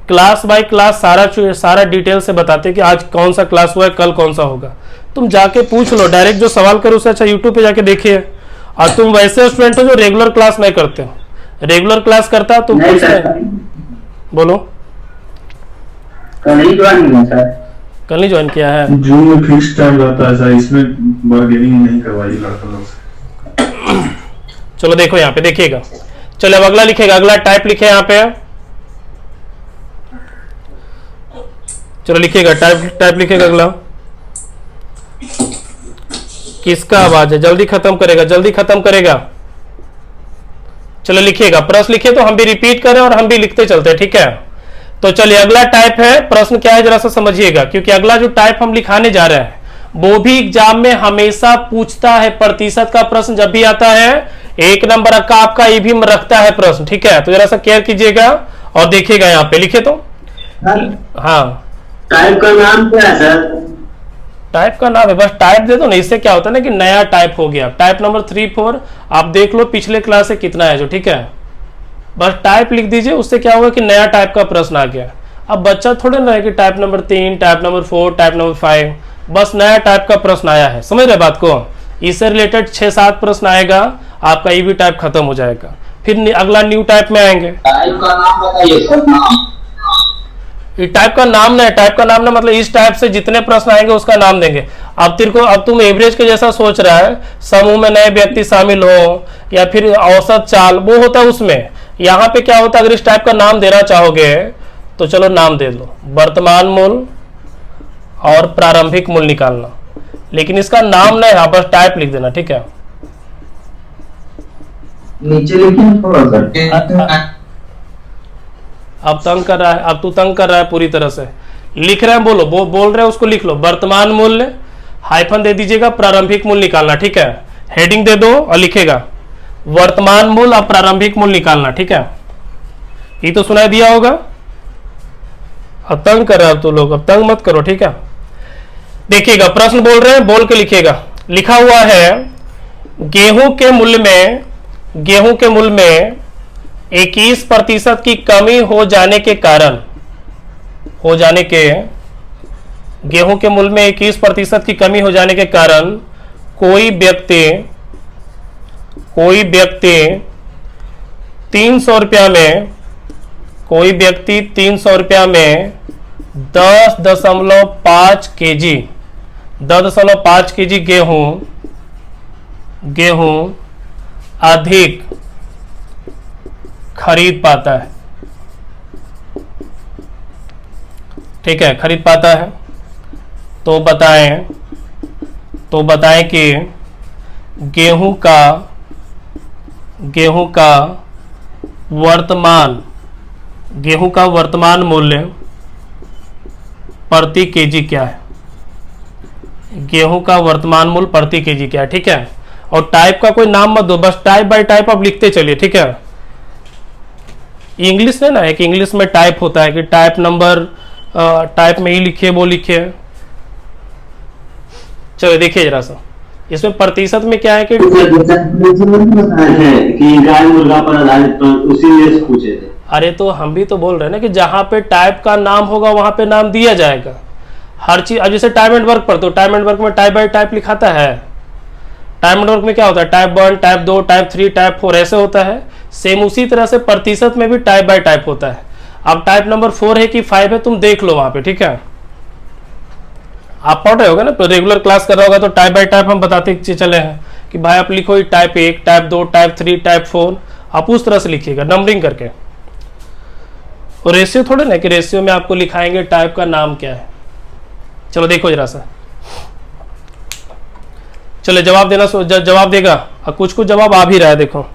क्लास बाय क्लास सारा डिटेल से बताते कि आज कौन सा क्लास हुआ है, कल कौन सा होगा। तुम जाके पूछ लो, डायरेक्ट जो सवाल करो उससे अच्छा यूट्यूब पे जाके देखिए। और तुम वैसे स्टूडेंट हो जो रेगुलर क्लास नहीं करते हो। रेगुलर क्लास करता तुम नहीं पूछते सर, बोलो। कल ही ज्वाइन हुआ सर। कल नहीं ज्वाइन किया है? जून में फिक्स टाइम रहता है सर, इसमें बार्गेनिंग नहीं करवाई लड़का लोग से। चलो देखो यहाँ पे देखिएगा। चलो अब अगला लिखेगा, अगला टाइप लिखे यहाँ पे। चलो लिखिएगा, टाइप लिखेगा अगला। किसका आवाज है? जल्दी खत्म करेगा, जल्दी खत्म करेगा। चलो लिखिएगा, प्रश्न लिखिए तो हम भी रिपीट करें और हम भी लिखते चलते हैं, ठीक है? तो चलिए अगला टाइप है, प्रश्न क्या है जरा सा समझिएगा, क्योंकि अगला जो टाइप हम लिखाने जा रहे हैं वो भी एग्जाम में हमेशा पूछता है। प्रतिशत का प्रश्न जब भी आता है 1 नंबर का आपका ये भी रखता है प्रश्न, ठीक है? तो जरा सा केयर कीजिएगा और देखिएगा यहाँ पे लिखे तो। हाँ, टाइप का नाम क्या है सर? टाइप का नाम है, बस टाइप दे दो ना। इससे क्या होता है ना कि नया टाइप हो गया। टाइप नंबर 3, 4 आप देख लो पिछले क्लास से कितना है जो, ठीक है? बस टाइप लिख दीजिए, उससे क्या होगा कि नया टाइप का प्रश्न आ गया। अब बच्चा थोड़े ना है कि type number 3, type number 4, type number 5, बस नया टाइप का प्रश्न आया है। समझ रहे बात को? इससे रिलेटेड 6-7 प्रश्न आएगा, आपका ईवी टाइप खत्म हो जाएगा, फिर अगला न्यू टाइप में आएंगे। टाइप का नाम बताइए सर, नाम। टाइप का नाम नहीं, टाइप का नाम ना मतलब इस टाइप से जितने प्रश्न आएंगे उसका नाम देंगे। अब तुम एवरेज के जैसा सोच रहा है, समूह में नए व्यक्ति शामिल हो या फिर औसत चाल, वो होता है उसमें। यहाँ पे क्या होता है, अगर इस टाइप का नाम देना चाहोगे तो चलो नाम दे दो, वर्तमान मूल्य और प्रारंभिक मूल्य निकालना, लेकिन इसका नाम नहीं है, बस टाइप लिख देना, ठीक है? नीचे लिखिए थोड़ा सर। अब तंग कर रहा है, अब तू तंग कर रहा है पूरी तरह से। लिख रहे हैं, बोलो, बोल रहे हैं उसको लिख लो। वर्तमान मूल्य हाइफन दे दीजिएगा, प्रारंभिक मूल्य निकालना, ठीक है? हेडिंग दे दो और लिखेगा वर्तमान मूल्य और प्रारंभिक मूल्य निकालना, ठीक है? ये तो सुनाई दिया होगा। अब तंग कर रहा है तो लोग, अब तंग मत करो, ठीक है? देखिएगा, प्रश्न बोल रहे हैं, बोल के लिखिएगा। लिखा हुआ है गेहूं के मूल्य में 21% की कमी हो जाने के कारण, गेहूं के मूल्य में 21% की कमी हो जाने के कारण कोई व्यक्ति 300 रुपया में 10.5 केजी गेहूं अधिक खरीद पाता है, ठीक है? खरीद पाता है तो बताएं कि गेहूं का वर्तमान मूल्य प्रति केजी क्या है? गेहूं का वर्तमान मूल्य प्रति केजी क्या है, ठीक है? और टाइप का कोई नाम मत दो, बस टाइप बाय टाइप आप लिखते चलिए, ठीक है? इंग्लिश है ना, एक इंग्लिश में टाइप होता है कि टाइप नंबर, टाइप में ही लिखिए, वो लिखिए। चलो देखिए जरा सा, इसमें प्रतिशत में क्या है कि गाय मुर्गा पर आधारित उसी में से पूछे थे। अरे तो हम भी तो बोल रहे हैं ना कि जहां पे टाइप का नाम होगा वहां पे नाम दिया जाएगा हर चीज। अब जैसे टाइम एंड वर्क पर, तो टाइम एंड वर्क में टाइप बाय टाइप लिखाता है। टाइम एंड वर्क में क्या होता है, टाइप 1, टाइप 2, टाइप 3, टाइप 4 ऐसे होता है। सेम उसी तरह से प्रतिशत में भी टाइप बाय टाइप होता है। अब टाइप नंबर 4 है कि 5 है, तुम देख लो वहां पे, ठीक है? आप पढ़ रहे होगे ना, तो रेगुलर क्लास कर रहा होगा तो टाइप बाय टाइप हम बताते चले हैं कि भाई आप लिखो टाइप 1, टाइप 2, टाइप 3, टाइप 4, आप उस तरह से लिखिएगा नंबरिंग करके। और रेशियो थोड़े ना कि रेशियो में आपको लिखाएंगे टाइप का नाम क्या है। चलो देखो जरा सा, चलो जवाब देना, जवाब देगा, और कुछ जवाब आ भी रहा है, देखो।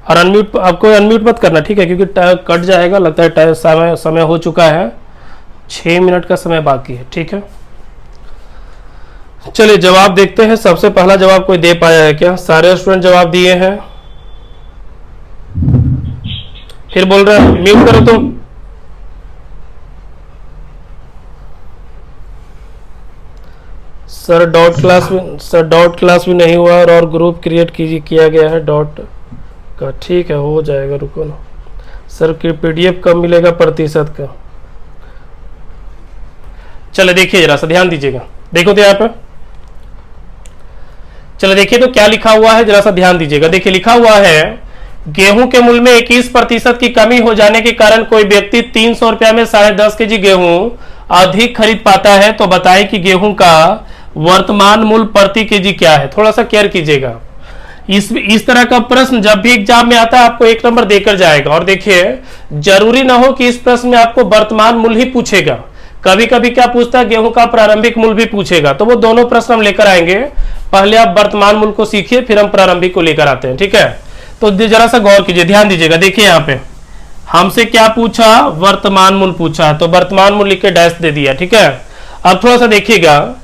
और अनम्यूट, आपको अनम्यूट मत करना, ठीक है? क्योंकि कट जाएगा, लगता है समय हो चुका है, 6 मिनट का समय बाकी है, ठीक है? चलिए जवाब देखते हैं। सबसे पहला जवाब कोई दे पाया है क्या? सारे स्टूडेंट जवाब दिए हैं, फिर बोल रहा है म्यूट करो तो। सर डॉट क्लास भी नहीं हुआ और ग्रुप क्रिएट किया गया है डॉट का। ठीक है, हो जाएगा, रुको ना सर। कि पीडीएफ कब मिलेगा प्रतिशत का? चलो देखिए जरा सा, ध्यान दीजिएगा, देखो तो यहाँ पे, चलो देखिए तो क्या लिखा हुआ है, जरा सा ध्यान दीजिएगा। देखिए लिखा हुआ है गेहूं के मूल्य में 21% की कमी हो जाने के कारण कोई व्यक्ति 300 रुपया में 10.5 केजी गेहूं अधिक खरीद पाता है, तो बताए कि गेहूं का वर्तमान मूल्य प्रति केजी क्या है। थोड़ा सा केयर कीजिएगा, इस तरह का प्रश्न जब भी एग्जाम में आता है आपको 1 नंबर देकर जाएगा। और देखिए जरूरी ना हो कि इस प्रश्न में आपको वर्तमान मूल्य ही पूछेगा, कभी कभी क्या पूछता है गेहूं का प्रारंभिक मूल्य भी पूछेगा। तो वो दोनों प्रश्न हम लेकर आएंगे, पहले आप वर्तमान मूल्य को सीखिए फिर हम प्रारंभिक को लेकर आते हैं, ठीक है। तो जरा सा गौर कीजिए, ध्यान दीजिएगा। देखिए यहाँ पे हमसे क्या पूछा, वर्तमान मूल्य पूछा, तो वर्तमान मूल्य लिख के डैश दे दिया, ठीक है। अब थोड़ा सा देखिएगा,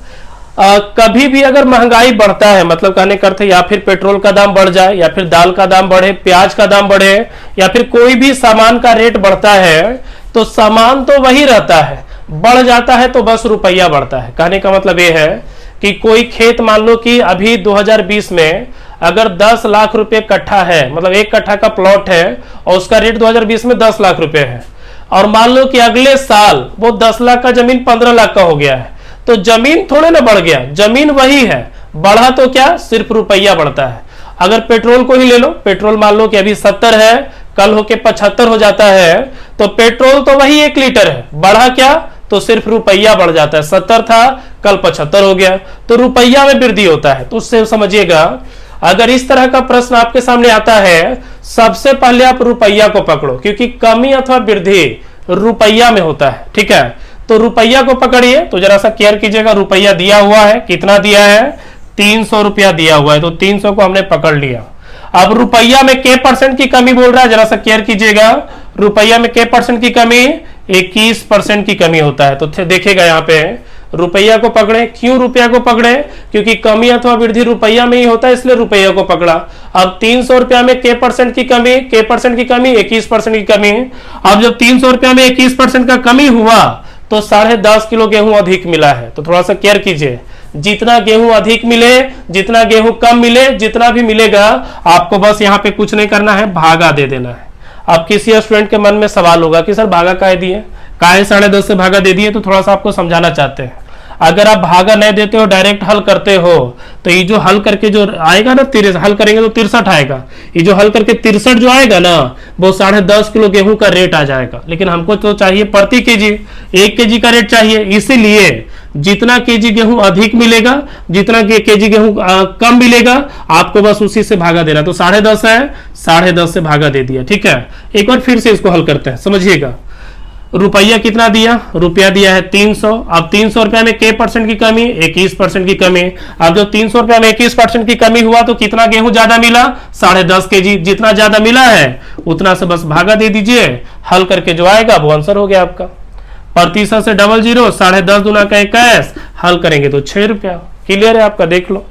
कभी भी अगर महंगाई बढ़ता है, मतलब कहने का अर्थ है या फिर पेट्रोल का दाम बढ़ जाए, या फिर दाल का दाम बढ़े, प्याज का दाम बढ़े, या फिर कोई भी सामान का रेट बढ़ता है, तो सामान तो वही रहता है, बढ़ जाता है तो बस रुपया बढ़ता है। कहने का मतलब ये है कि कोई खेत मान लो कि अभी 2020 में अगर 10 लाख रुपए कट्ठा है, मतलब 1 कट्ठा का प्लॉट है और उसका रेट 2020 में 10 लाख रुपए है, और मान लो कि अगले साल वो 10 लाख का जमीन 15 लाख का हो गया है, तो जमीन थोड़े ना बढ़ गया, जमीन वही है, बढ़ा तो क्या, सिर्फ रुपया बढ़ता है। अगर पेट्रोल को ही ले लो, पेट्रोल मान लो कि अभी 70 है, कल होके 75 हो जाता है, तो पेट्रोल तो वही 1 लीटर है, बढ़ा क्या, तो सिर्फ रुपया बढ़ जाता है। 70 था, कल 75 हो गया, तो रुपया में वृद्धि होता है। तो उससे समझिएगा, अगर इस तरह का प्रश्न आपके सामने आता है, सबसे पहले आप रुपया को पकड़ो, क्योंकि कमी अथवा वृद्धि रुपया में होता है, ठीक है। तो रुपया को पकड़िए, तो जरा सा केयर कीजिएगा। रुपया दिया हुआ है, कितना दिया है, 300 रुपया दिया हुआ है, तो 300 को हमने पकड़ लिया। अब रुपया में के परसेंट की कमी बोल रहा है, जरा सा केयर कीजिएगा। रुपया में के परसेंट की कमी, 21% की कमी होता है। तो देखिएगा यहाँ पे रुपया को पकड़े। क्यों रुपया को पकड़े, क्योंकि कमी अथवा वृद्धि रुपया में ही होता है, इसलिए रुपया को पकड़ा। अब 300 रुपया में के परसेंट की कमी, 21% की कमी। अब जब 300 रुपया में 21% का कमी हुआ, तो 10.5 किलो गेहूं अधिक मिला है। तो थोड़ा सा केयर कीजिए, जितना गेहूं अधिक मिले, जितना गेहूं कम मिले, जितना भी मिलेगा, आपको बस यहाँ पे कुछ नहीं करना है, भागा दे देना है। अब किसी स्टूडेंट के मन में सवाल होगा कि सर भागा काहे दिए, काहे 10.5 से भागा दे दिए, तो थोड़ा सा आपको समझाना चाहते हैं। अगर आप भागा नहीं देते हो, डायरेक्ट हल करते हो, तो ये जो हल करके जो आएगा ना, हल करेंगे तो 63 आएगा। ये जो हल करके 63 जो आएगा ना, वो 10.5 किलो गेहूं का रेट आ जाएगा। लेकिन हमको तो चाहिए प्रति केजी, 1 केजी का रेट चाहिए। इसीलिए जितना केजी गेहूं अधिक मिलेगा, जितना केजी गेहूं कम मिलेगा, आपको बस उसी से भागा देना। तो 10.5 है, 10.5 से भागा दे दिया, ठीक है। एक बार फिर से इसको हल करते हैं, समझिएगा। रुपया कितना दिया, रुपया दिया है 300। अब 300 रुपया में के परसेंट की कमी, 21% की कमी। अब जब 300 रुपया में 21% की कमी हुआ, तो कितना गेहूं ज्यादा मिला, 10.5 केजी। जितना ज्यादा मिला है उतना से बस भागा दे दीजिए, हल करके जो आएगा वो आंसर हो गया आपका। प्रतिशत से 00, 10.5 दूना का 21, हल करेंगे तो 6 रुपया। क्लियर है आपका, देख लो।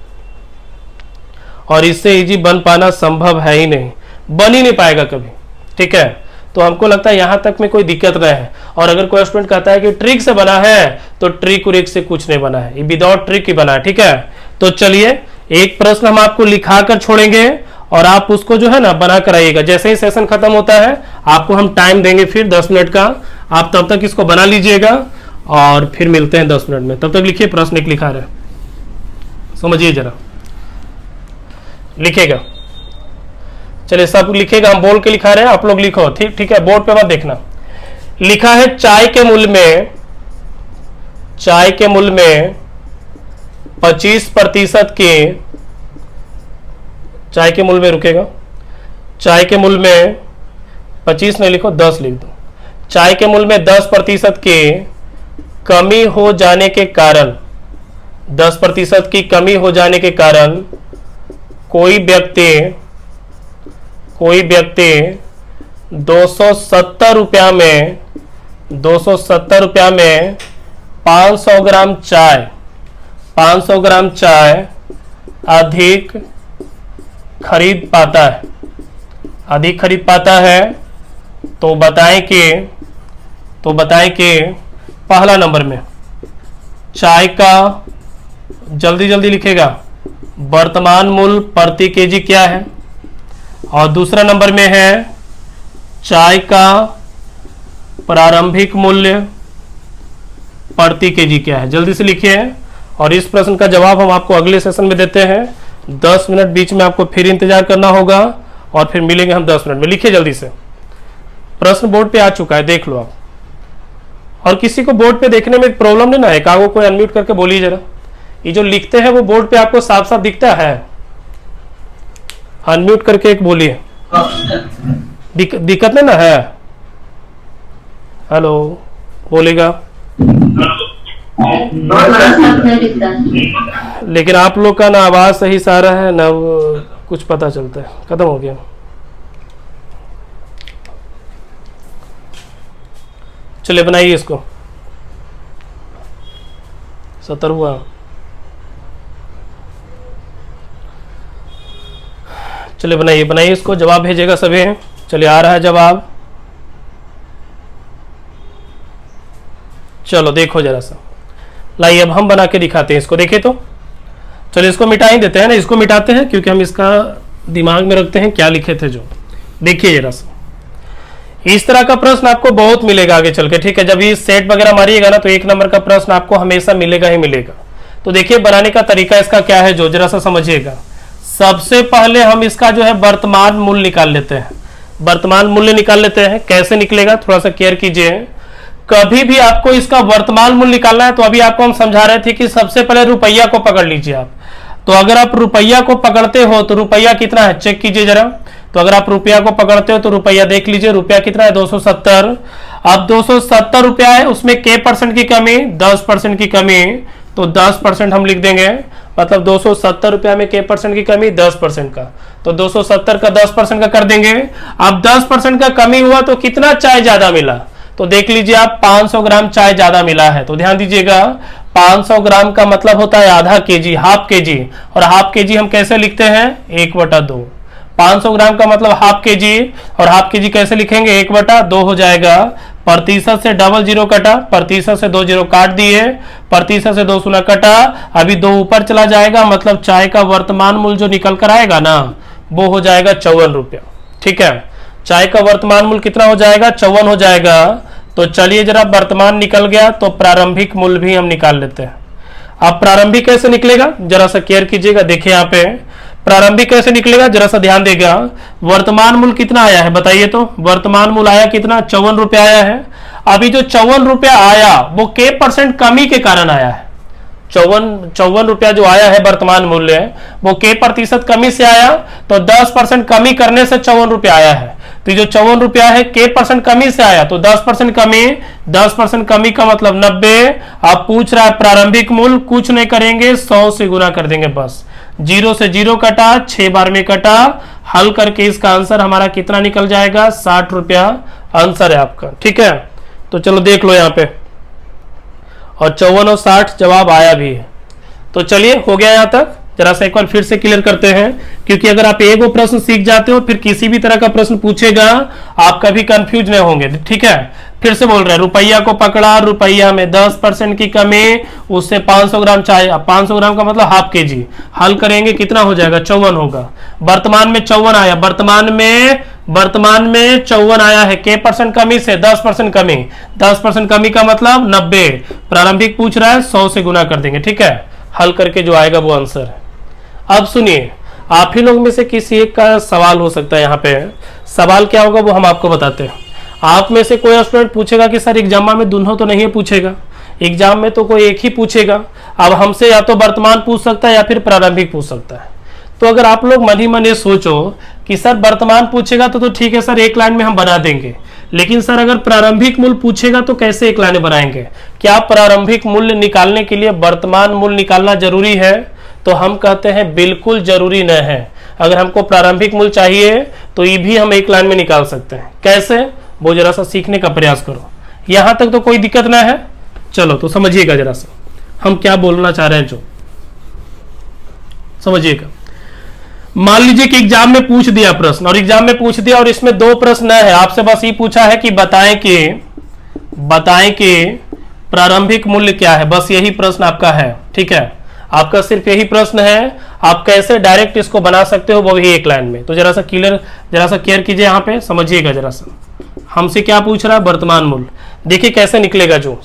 और इससे इजी बन पाना संभव है ही नहीं, बन ही नहीं पाएगा कभी, ठीक है। तो हमको लगता है यहां तक में कोई दिक्कत नहीं है। और अगर कोई स्टूडेंट कहता है कि ट्रिक से बना है, तो ट्रिक और एक से कुछ नहीं बना है, ये विदाउट ट्रिक ही बना है, ठीक है। तो चलिए एक प्रश्न हम आपको लिखा कर छोड़ेंगे और आप उसको जो है ना बना कर आइएगा। जैसे ही सेशन खत्म होता है आपको हम टाइम देंगे फिर 10 मिनट का, आप तब तक इसको बना लीजिएगा और फिर मिलते हैं 10 मिनट में। तब तक लिखिए प्रश्न एक लिखा रहे, समझिए जरा, लिखेगा। चलिए सब लिखेगा, हम बोल के लिखा रहे हैं, आप लोग लिखो, ठीक ठीक है, बोर्ड पे मत देखना। लिखा है चाय के मूल्य में 25% के, चाय के मूल्य में रुकेगा, चाय के मूल्य में 25 नहीं लिखो, 10 लिख दो। चाय के मूल्य में 10% के कमी हो जाने के कारण, 10% की कमी हो जाने के कारण कोई व्यक्ति 270 रुपया में 500 ग्राम चाय अधिक खरीद पाता है, तो बताएं कि पहला नंबर में चाय का, जल्दी जल्दी लिखेगा, वर्तमान मूल्य प्रति केजी क्या है, और दूसरा नंबर में है चाय का प्रारंभिक मूल्य प्रति केजी क्या है। जल्दी से लिखिए, और इस प्रश्न का जवाब हम आपको अगले सेशन में देते हैं। 10 मिनट बीच में आपको फिर इंतजार करना होगा और फिर मिलेंगे हम 10 मिनट में। लिखिए जल्दी से, प्रश्न बोर्ड पे आ चुका है, देख लो आप। और किसी को बोर्ड पे देखने में प्रॉब्लम नहीं ना है, कागो कोई अनम्यूट करके बोलिए जरा। ये जो लिखते हैं वो बोर्ड पे आपको साफ साफ दिखता है? अनम्यूट करके एक बोलिए, दिक्कत नहीं ना है? हेलो बोलेगा, लेकिन आप लोग का ना आवाज सही सा आ रहा है ना कुछ पता चलता है। खत्म हो गया, चलिए बनाइए इसको। 70 हुआ, चलिए बनाइए इसको, जवाब भेजेगा सभी। चलिए आ रहा है जवाब, चलो देखो जरा सा, लाइए अब हम बना के दिखाते हैं इसको। देखे तो चलिए इसको मिटा ही देते हैं ना, इसको मिटाते हैं क्योंकि हम इसका दिमाग में रखते हैं क्या लिखे थे जो। देखिए जरा सा, इस तरह का प्रश्न आपको बहुत मिलेगा आगे चल के, ठीक है। जब ये सेट वगैरह मारिएगा ना तो 1 नंबर का प्रश्न आपको हमेशा मिलेगा ही मिलेगा। तो देखिए बनाने का तरीका इसका क्या है जो जरा सा समझिएगा। सबसे पहले हम इसका जो है वर्तमान मूल्य निकाल लेते हैं। वर्तमान मूल्य निकाल लेते हैं, कैसे निकलेगा थोड़ा सा केयर कीजिए। कभी भी आपको इसका वर्तमान मूल्य निकालना है तो अभी आपको हम समझा रहे थे कि सबसे पहले रुपया को पकड़ लीजिए आप। तो अगर आप रुपया को पकड़ते हो तो रुपया कितना है चेक कीजिए जरा। तो अगर आप रुपया को पकड़ते हो तो रुपया देख लीजिए, रुपया कितना है 270। अब 270 रुपया है, उसमें के परसेंट की कमी, 10% की कमी, तो 10% हम लिख देंगे। मतलब 270 रुपया में के परसेंट की कमी 10% का, तो 270 का 10% का कर देंगे। अब 10% का कमी हुआ तो कितना चाय ज्यादा मिला, तो देख लीजिए आप 500 ग्राम चाय ज्यादा मिला है। तो ध्यान दीजिएगा 500 ग्राम का मतलब होता है आधा केजी, हाफ केजी, और हाफ केजी हम कैसे लिखते हैं 1/2। 500 ग्राम का मतलब हाफ केजी, और हाफ केजी कैसे लिखेंगे 1/2 हो जाएगा। प्रतिशत से डबल जीरो कटा, प्रतिशत से 2 जीरो काट दिए, प्रतिशत से 2 शून्य कटा, अभी 2 ऊपर चला जाएगा, मतलब चाय का वर्तमान मूल्य जो निकल कर आएगा ना वो हो जाएगा 54 रुपया। ठीक है, चाय का वर्तमान मूल्य कितना हो जाएगा 54 हो जाएगा। तो चलिए जरा वर्तमान निकल गया तो प्रारंभिक मूल्य भी हम निकाल लेते हैं। अब प्रारंभिक कैसे निकलेगा जरा सा केयर कीजिएगा। देखिए यहाँ पे प्रारंभिक कैसे निकलेगा जरा सा ध्यान देगा। वर्तमान मूल्य कितना आया है बताइए, तो वर्तमान मूल्य आया कितना 54 रुपया आया है। अभी जो 54 रुपया आया वो के परसेंट कमी के कारण आया है। 54 रुपया जो आया है वर्तमान मूल्य वो के प्रतिशत कमी से आया, तो 10% कमी करने से 54 रुपया आया है। तो जो 54 रुपया है के परसेंट कमी से आया, तो 10% कमी, 10% कमी का मतलब 90। आप पूछ रहा है प्रारंभिक मूल्य, कुछ नहीं करेंगे 100 से गुना कर देंगे बस। 0 से 0 कटा, 6 बार में कटा, हल करके इसका आंसर हमारा कितना निकल जाएगा 60 रुपया आंसर है आपका। ठीक है, तो चलो देख लो यहाँ पे, और 54 और 60 जवाब आया भी है। तो चलिए हो गया यहाँ तक। जरा सा एक बार फिर से क्लियर करते हैं, क्योंकि अगर आप एक वो प्रश्न सीख जाते हो फिर किसी भी तरह का प्रश्न पूछेगा आप कभी कंफ्यूज नहीं होंगे। ठीक है, फिर से बोल रहे हैं, रुपया को पकड़ा, रुपया में 10% की कमी, उससे 500 ग्राम चाय, 500 ग्राम का मतलब हाफ केजी, हल करेंगे कितना हो जाएगा 54 होगा। वर्तमान में 54 आया, वर्तमान में 54 आया है, के परसेंट कमी से 10% कमी, 10% कमी का मतलब 90। प्रारंभिक पूछ रहा है 100 से गुना कर देंगे। ठीक है, हल करके जो आएगा वो आंसर है। अब सुनिए, आप ही लोग में से किसी एक का सवाल हो सकता है। यहाँ पे सवाल क्या होगा वो हम आपको बताते हैं। आप में से कोई स्टूडेंट पूछेगा कि सर एग्जाम में दोनों तो नहीं पूछेगा, एग्जाम में तो कोई एक ही पूछेगा। अब हमसे या तो वर्तमान पूछ सकता है या फिर प्रारंभिक पूछ सकता है। तो अगर आप लोग मन ही मन ये सोचो कि सर वर्तमान पूछेगा तो ठीक है सर, एक लाइन में हम बना देंगे, लेकिन सर अगर प्रारंभिक मूल्य पूछेगा तो कैसे एक लाइन बनाएंगे? क्या प्रारंभिक मूल्य निकालने के लिए वर्तमान मूल्य निकालना जरूरी है? तो हम कहते हैं बिल्कुल जरूरी नहीं है। अगर हमको प्रारंभिक मूल्य चाहिए तो ये भी हम एक लाइन में निकाल सकते हैं। कैसे, वो जरा सा सीखने का प्रयास करो। यहां तक तो कोई दिक्कत ना है। चलो तो समझिएगा जरा सा हम क्या बोलना चाह रहे हैं, जो समझिएगा। मान लीजिए कि एग्जाम में पूछ दिया प्रश्न, और एग्जाम में पूछ दिया और इसमें 2 प्रश्न है, आपसे बस ये पूछा है कि बताएं कि प्रारंभिक मूल्य क्या है, बस यही प्रश्न आपका है। ठीक है, आपका सिर्फ यही प्रश्न है, आप कैसे डायरेक्ट इसको बना सकते हो वो भी एक लाइन में। तो जरा सा केयर कीजिए, यहाँ पे समझिएगा जरा सा। हमसे क्या पूछ रहा है? वर्तमान मूल्य। देखिए कैसे निकलेगा। जो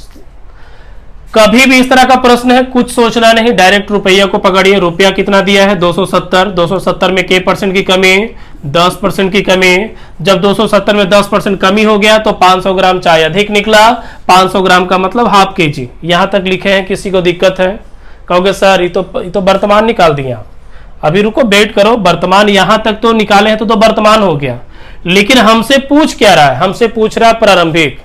कभी भी इस तरह का प्रश्न है, कुछ सोचना नहीं, डायरेक्ट रुपया को पकड़िए। रुपया कितना दिया है? 270। 270 में के परसेंट की कमी? 10% की कमी। जब 270 में 10% कमी हो गया तो 500 ग्राम चाय अधिक निकला। 500 ग्राम का मतलब हाफ kg। यहां तक लिखे हैं, किसी को दिक्कत है? कहोगे सर ये तो वर्तमान निकाल दिए आप। अभी रुको, वेट करो। वर्तमान यहां तक तो निकाले हैं तो वर्तमान हो गया, लेकिन हमसे पूछ क्या रहा है? हमसे पूछ रहा है प्रारंभिक।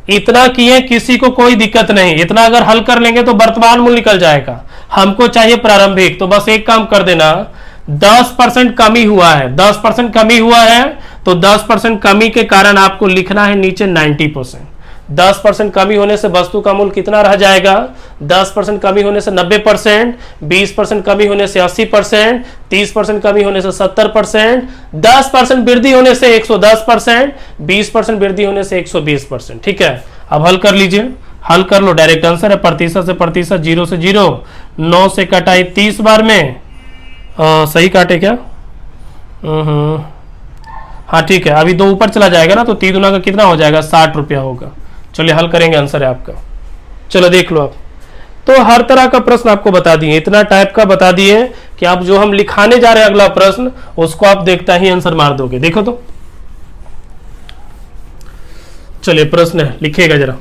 इतना किए, किसी को कोई दिक्कत नहीं, इतना अगर हल कर लेंगे तो वर्तमान मूल्य निकल जाएगा। हमको चाहिए प्रारंभिक, तो बस एक काम कर देना, 10% कमी हुआ है। 10% कमी हुआ है तो 10% कमी के कारण आपको लिखना है नीचे 90%। 10% कमी होने से वस्तु का मूल्य कितना रह जाएगा? 10% कमी होने से 90%, 20% कमी होने से 80%, 30% कमी होने से 70%, 10% वृद्धि होने से 110%, 20% वृद्धि होने से 120%। ठीक है, अब हल कर लीजिए, हल कर लो। डायरेक्ट आंसर है, प्रतिशत से प्रतिशत, 0 से 0, 9 से कटाई 30 बार में। सही काटे क्या? हाँ ठीक है, अभी 2 ऊपर चला जाएगा ना, तो 3 गुना का कितना हो जाएगा? 60 रुपया होगा। चलिए हल करेंगे, आंसर है आपका। चलो देख लो आप। तो हर तरह का प्रश्न आपको बता दिए, इतना टाइप का बता दिए कि आप जो हम लिखाने जा रहे हैं अगला प्रश्न, उसको आप देखता ही आंसर मार दोगे। देखो तो, चलिए प्रश्न है, लिखिएगा जरा,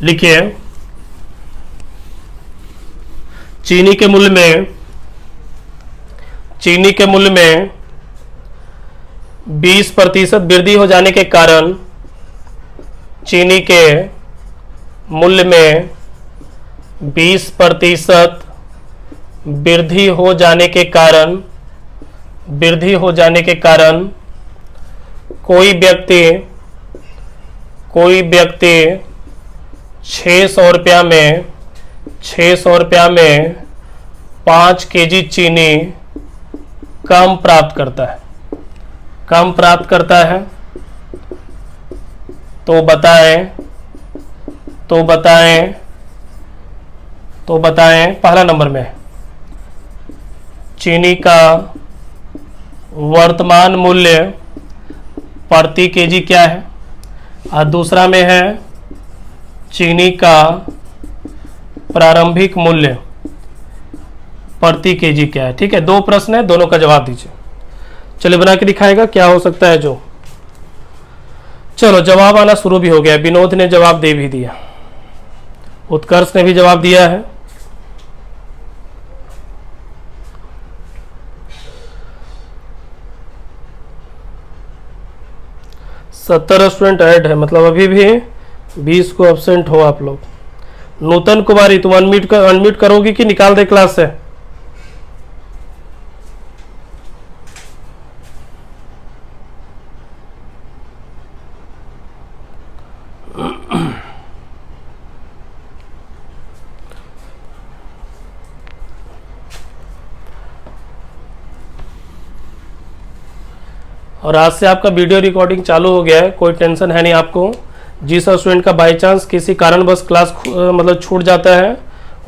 लिखिए। चीनी के मूल्य में 20% वृद्धि हो जाने के कारण, चीनी के मूल्य में 20% वृद्धि हो जाने के कारण कोई व्यक्ति 600 रुपया में 5 kg चीनी कम प्राप्त करता है। तो बताएं पहला नंबर में चीनी का वर्तमान मूल्य प्रति केजी क्या है, और दूसरा में है चीनी का प्रारंभिक मूल्य प्रति केजी क्या है। ठीक है, 2 प्रश्न है, दोनों का जवाब दीजिए। चलिए बना के दिखाएगा क्या हो सकता है जो। चलो जवाब आना शुरू भी हो गया। विनोद ने जवाब दे भी दिया, उत्कर्ष ने भी जवाब दिया है। सत्तर स्टूडेंट ऐड है, मतलब अभी भी 20 को एब्सेंट हो आप लोग। नूतन कुमारी तुम अनम्यूट करोगी कि निकाल दे क्लास से? और आज से आपका वीडियो रिकॉर्डिंग चालू हो गया है, कोई टेंशन है नहीं आपको। जिस स्टूडेंट का बाई चांस किसी कारणवश क्लास मतलब छूट जाता है,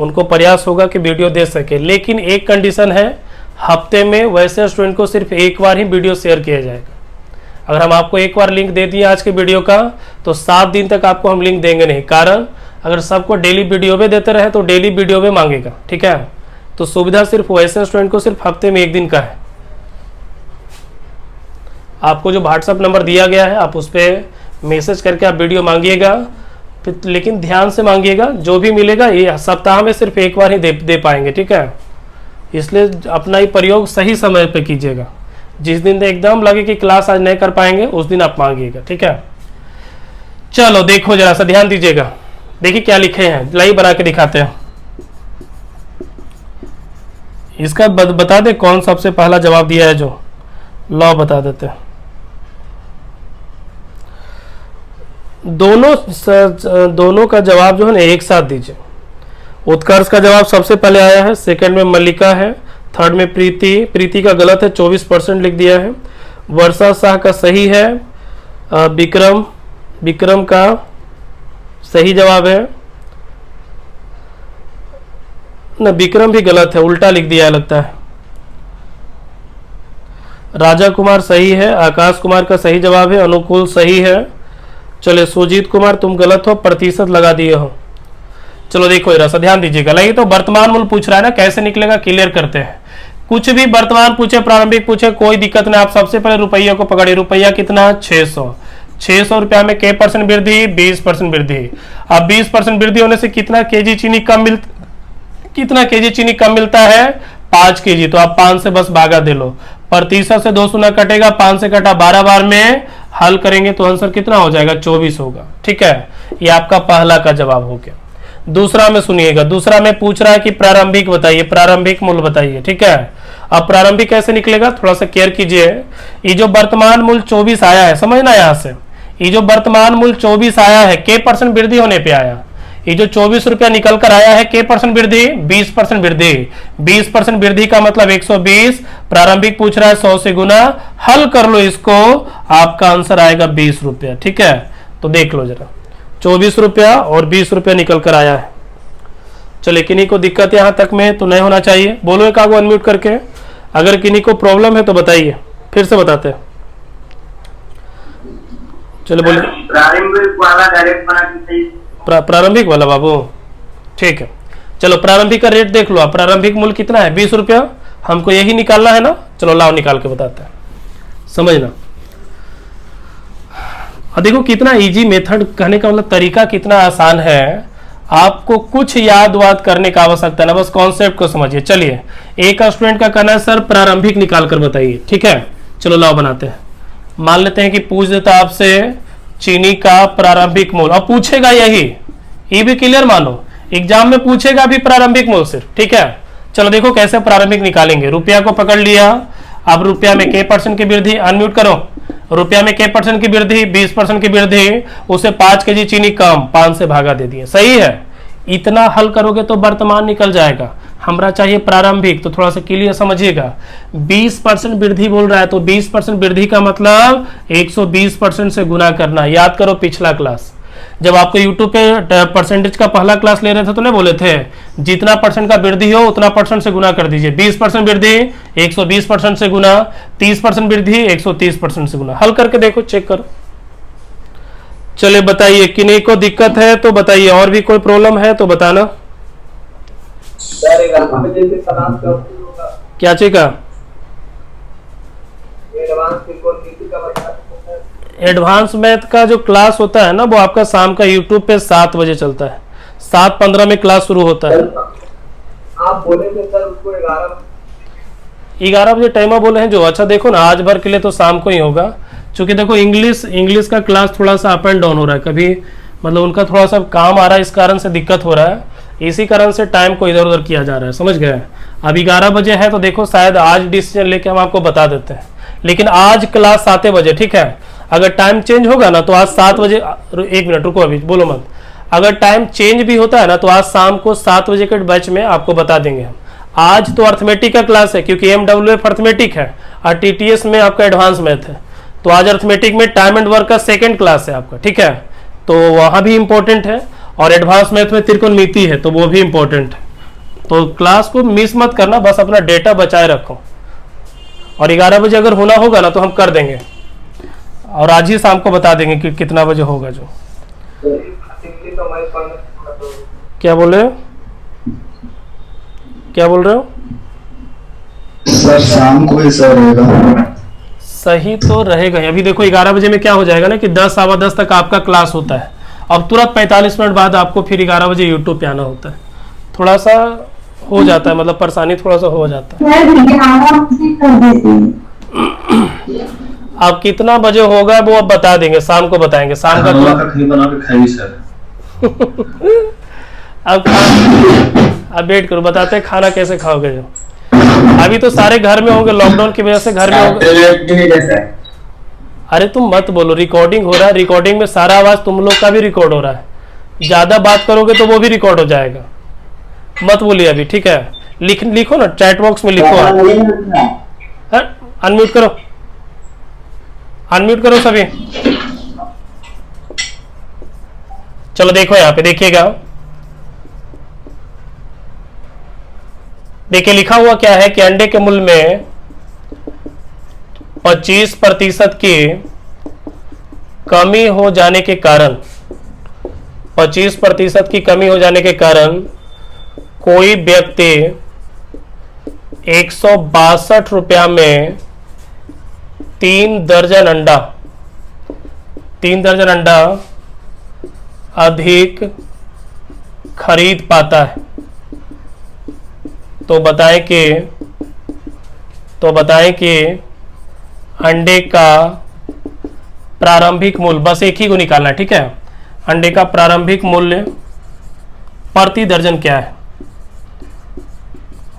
उनको प्रयास होगा कि वीडियो दे सके, लेकिन एक कंडीशन है, हफ्ते में वैसे स्टूडेंट को सिर्फ एक बार ही वीडियो शेयर किया जाएगा। अगर हम आपको एक बार लिंक दे दिए आज के वीडियो का, तो 7 दिन तक आपको हम लिंक देंगे नहीं। कारण अगर सबको डेली वीडियो पे देते रहे तो डेली वीडियो पे मांगेगा। ठीक है, तो सुविधा सिर्फ वैसे स्टूडेंट को सिर्फ हफ्ते में 1 दिन का है। आपको जो व्हाट्सएप नंबर दिया गया है, आप उस पर मैसेज करके आप वीडियो मांगिएगा, लेकिन ध्यान से मांगिएगा। जो भी मिलेगा ये सप्ताह में सिर्फ एक बार ही दे पाएंगे। ठीक है, इसलिए अपना ही प्रयोग सही समय पे कीजिएगा। जिस दिन एकदम लगे कि क्लास आज नहीं कर पाएंगे, उस दिन आप मांगिएगा। ठीक है, चलो देखो जरा सा ध्यान दीजिएगा। देखिए क्या लिखे हैं, लाइव बना के दिखाते हैं। इसका बता दे कौन सबसे पहला जवाब दिया है, जो लॉ बता देते हैं। दोनों का जवाब जो है ना एक साथ दीजिए। उत्कर्ष का जवाब सबसे पहले आया है, सेकंड में मल्लिका है, थर्ड में प्रीति का गलत है, 24% लिख दिया है। वर्षा शाह का सही है। विक्रम का सही जवाब है ना, विक्रम भी गलत है, उल्टा लिख दिया है लगता है। राजा कुमार सही है। आकाश कुमार का सही जवाब है। अनुकूल सही है। चलिए सुजीत कुमार तुम गलत हो, प्रतिशत लगा दिए हो। चलो देखो जरा सा ध्यान दीजिएगा। लगे तो वर्तमान मूल्य पूछ रहा है ना, कैसे निकलेगा क्लियर करते हैं। कुछ भी वर्तमान पूछे, प्रारंभिक पूछे, कोई दिक्कत नहीं। आप सबसे पहले रुपया को पकड़िए। रुपया कितना? 600 रुपया में के % वृद्धि? 20% वृद्धि। अब 20% वृद्धि होने से कितना केजी चीनी कम मिलता है? 5 केजी। तो आप 5 से बस भागा दे लो। प्रतिशत से 2 शून्य कटेगा, 5 से कटा 12 बार में हल करेंगे तो आंसर कितना हो जाएगा? 24 होगा। ठीक है, ये आपका पहला का जवाब हो गया। दूसरा में सुनिएगा, दूसरा में पूछ रहा है कि प्रारंभिक बताइए, प्रारंभिक मूल्य बताइए। ठीक है, अब प्रारंभिक कैसे निकलेगा थोड़ा सा केयर कीजिए। ये जो वर्तमान मूल्य 24 आया है, समझना यहां से, ये जो वर्तमान मूल्य 24 आया है के % वृद्धि होने पे आया। ये जो 24 रुपया निकल कर आया है के % वृद्धि? 20% वृद्धि। 20% वृद्धि का मतलब 120। प्रारंभिक पूछ रहा है 100 से गुना, हल कर लो इसको, आपका आंसर आएगा 20 रुपया। ठीक है, तो देख लो जरा, 24 रुपया और 20 रुपया निकल कर आया है। चलिए, किन्हीं को दिक्कत यहां तक में तो नहीं होना चाहिए, बोलो एक आगो अनम्यूट करके। अगर किन्हीं को प्रॉब्लम है तो बताइए, फिर से बताते हैं। चलो बोलिए। प्रारंभिक वाला डायरेक्ट बना के प्रारंभिक वाला बाबू, ठीक है। चलो प्रारंभिक का रेट देख लो आप। प्रारंभिक मूल्य कितना है? 20 रुपया। हमको यही निकालना है ना, चलो लाओ निकाल के बताते हैं, समझना। और देखो कितना इजी मेथड, कहने का मतलब तरीका कितना आसान है। आपको कुछ याद वाद करने का आवश्यकता ना, बस कॉन्सेप्ट को समझिए। चलिए, एक स्टूडेंट का कहना है सर प्रारंभिक निकाल कर बताइए। ठीक है, चलो लाओ बनाते हैं। मान लेते हैं कि पूछ देता आपसे चीनी का प्रारंभिक मूल्य, अब पूछेगा यही, ये भी क्लियर मानो, एग्जाम में पूछेगा भी प्रारंभिक मूल्य सिर्फ। ठीक है, चलो देखो कैसे प्रारंभिक निकालेंगे। रुपया को पकड़ लिया, अब रुपया में के % की वृद्धि, अनम्यूट करो। रुपया में के % की वृद्धि, 20% की वृद्धि, उसे 5 केजी चीनी कम, 5 से भागा दे दिए। सही है, इतना हल करोगे तो वर्तमान निकल जाएगा। हमरा चाहिए प्रारंभिक, तो थोड़ा सा क्लियर समझिएगा। 20% वृद्धि बोल रहा है तो 20% वृद्धि का मतलब 120% से गुना करना। याद करो पिछला क्लास, जब आपको यूट्यूब पे परसेंटेज का पहला क्लास ले रहे थे तो नहीं बोले थे जितना % का वृद्धि हो उतना % से गुना कर दीजिए। 20% वृद्धि 120% से गुना, 30% वृद्धि 130% से गुना। हल करके देखो, चेक करो। चलिए बताइए, किन्हीं को दिक्कत है तो बताइए, और भी कोई प्रॉब्लम है तो बताना। क्या चीज का? एडवांस मैथ का जो क्लास होता है ना, वो आपका शाम का यूट्यूब पे 7 बजे चलता है। 7:15 में क्लास शुरू होता है। आप बोले थे सर उसको 11 बजे टाइम बोले हैं जो। अच्छा देखो ना, आज भर के लिए तो शाम को ही होगा, क्योंकि देखो इंग्लिश का क्लास थोड़ा सा अप एंड डाउन हो रहा है। कभी मतलब उनका थोड़ा सा काम आ रहा है, इस कारण से दिक्कत हो रहा है, इसी कारण से टाइम को इधर उधर किया जा रहा है, समझ गए। अब 11 बजे है तो देखो शायद आज डिसीजन लेके हम आपको बता देते हैं, लेकिन आज क्लास 7 बजे। ठीक है, अगर टाइम चेंज होगा ना तो आज 7 बजे, 1 मिनट रुको अभी बोलो मत। अगर टाइम चेंज भी होता है ना तो आज शाम को 7 बजे के बैच में आपको बता देंगे हम। आज तो अर्थमेटिक का क्लास है, क्योंकि MWF अर्थमेटिक है और TTS में आपका एडवांस मैथ है। तो आज अर्थमेटिक में टाइम एंड वर्क का 2nd क्लास है आपका। ठीक है, तो वहाँ भी इंपॉर्टेंट है, और एडवांस मैथ में त्रिकोणमिति है तो वो भी इंपॉर्टेंट है। तो क्लास को मिस मत करना, बस अपना डेटा बचाए रखो। और 11 बजे अगर होना होगा ना तो हम कर देंगे, और आज ही शाम को बता देंगे कि कितना बजे होगा। जो क्या बोल रहे हो, क्या बोल रहे हो सर? शाम को ही सर रहेगा। सही तो रहेगा। अभी देखो 11 बजे में क्या हो जाएगा ना कि 10 सवा 10 तक आपका क्लास होता है। अब तुरंत 45 मिनट बाद आपको फिर 11 बजे यूट्यूब पे आना होता है। थोड़ा सा हो जाता है, मतलब परेशानी थोड़ा सा हो जाता है। अब कितना बजे होगा वो अब बता देंगे, शाम को बताएंगे। शाम का खीर बना के खाइए सर। अब वेट करो, बताते हैं खाना कैसे खाओगे। जो अभी तो सारे घर में होंगे, लॉकडाउन की वजह से घर में होंगे। अरे तुम मत बोलो, रिकॉर्डिंग हो रहा है, रिकॉर्डिंग में सारा आवाज तुम लोग का भी रिकॉर्ड हो रहा है। ज्यादा बात करोगे तो वो भी रिकॉर्ड हो जाएगा, मत बोलिए अभी। ठीक है, लिखो ना, चैट बॉक्स में लिखो। अनम्यूट करो, अनम्यूट करो सभी। चलो देखो यहाँ पे देखिएगा, देखिए लिखा हुआ क्या है कि अंडे के मूल्य में 25% की कमी हो जाने के कारण, 25% की कमी हो जाने के कारण कोई व्यक्ति 162 रुपया में 3 दर्जन अंडा अधिक खरीद पाता है। तो बताएं कि अंडे का प्रारंभिक मूल्य, बस एक ही को निकालना है, ठीक है। अंडे का प्रारंभिक मूल्य प्रति दर्जन क्या है।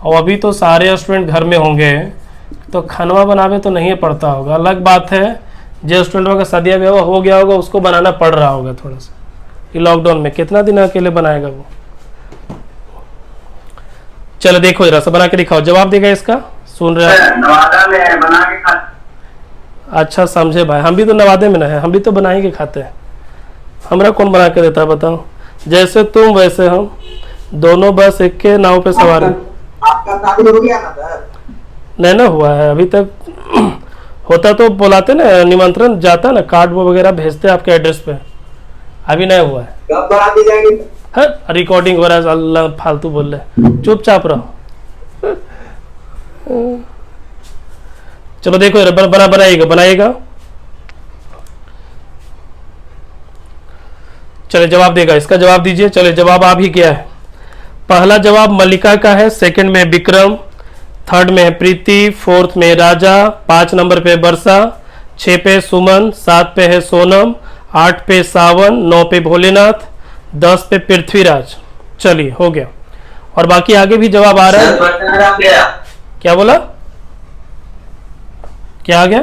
और अभी तो सारे स्टूडेंट घर में होंगे तो खानवा बनावे तो नहीं पड़ता होगा, अलग बात है। जो स्टूडेंट का सदिया विवाह हो गया होगा उसको बनाना पड़ रहा होगा थोड़ा सा। ये लॉकडाउन में कितना दिन अकेले बनाएगा वो। चलो देखो जरा सा बना के दिखाओ, जवाब देगा इसका। सुन रहे हैं? नवादा में बना के खा। अच्छा समझे भाई, हम भी तो नवादे में ना है, हम भी तो बना ही के खाते हैं। हमरा कौन बना के देता है बताओ। जैसे तुम वैसे हम, दोनों बस एक के नाव पे सवार हैं। आपका शादी हो गया ना सर? नहीं ना हुआ है अभी तक। होता तो बुलाते ना, निमंत्रण जाता ना, कार्ड वो वगैरह भेजते आपके एड्रेस पे। अभी नहीं हुआ है। कब बढ़ा दी जाएगी? है रिकॉर्डिंग हो रहा है, अल्लाह फालतू बोल रहे, चुपचाप रहो। चलो देखो बनाइएगा। चले जवाब देगा, इसका जवाब दीजिए। चले जवाब आ भी गया है। पहला जवाब मल्लिका का है, सेकंड में विक्रम, थर्ड में है प्रीति, फोर्थ में राजा, 5 नंबर पे वर्षा, 6 पे सुमन, 7 पे है सोनम, 8 पे सावन, 9 पे भोलेनाथ, 10 पे पृथ्वीराज। चलिए हो गया। और बाकी आगे भी जवाब आ रहा है। क्या बोला, क्या आ गया?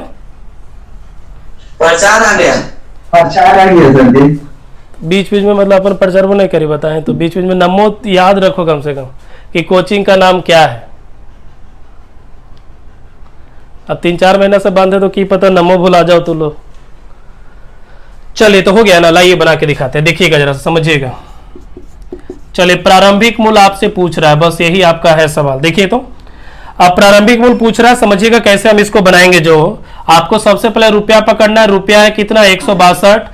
प्रचार आ गया। प्रचार आ गया सर जी। बीच में मतलब अपन प्रचार वो नहीं करी बताएं तो बीच में नमो याद रखो कम से कम कि कोचिंग का नाम क्या है। अब 3-4 महीना से बंद है तो की पता नमो भुला जाओ तो लो। चलिए तो हो गया ना, लाइए बना के दिखाते हैं, देखिएगा जरा समझिएगा। चलिए प्रारंभिक मूल्य आपसे पूछ रहा है, बस यही आपका है सवाल। देखिए तो अब प्रारंभिक मूल्य पूछ रहा है, समझिएगा कैसे हम इसको बनाएंगे। जो आपको सबसे पहले रुपया पकड़ना है। रुपया है कितना, 162।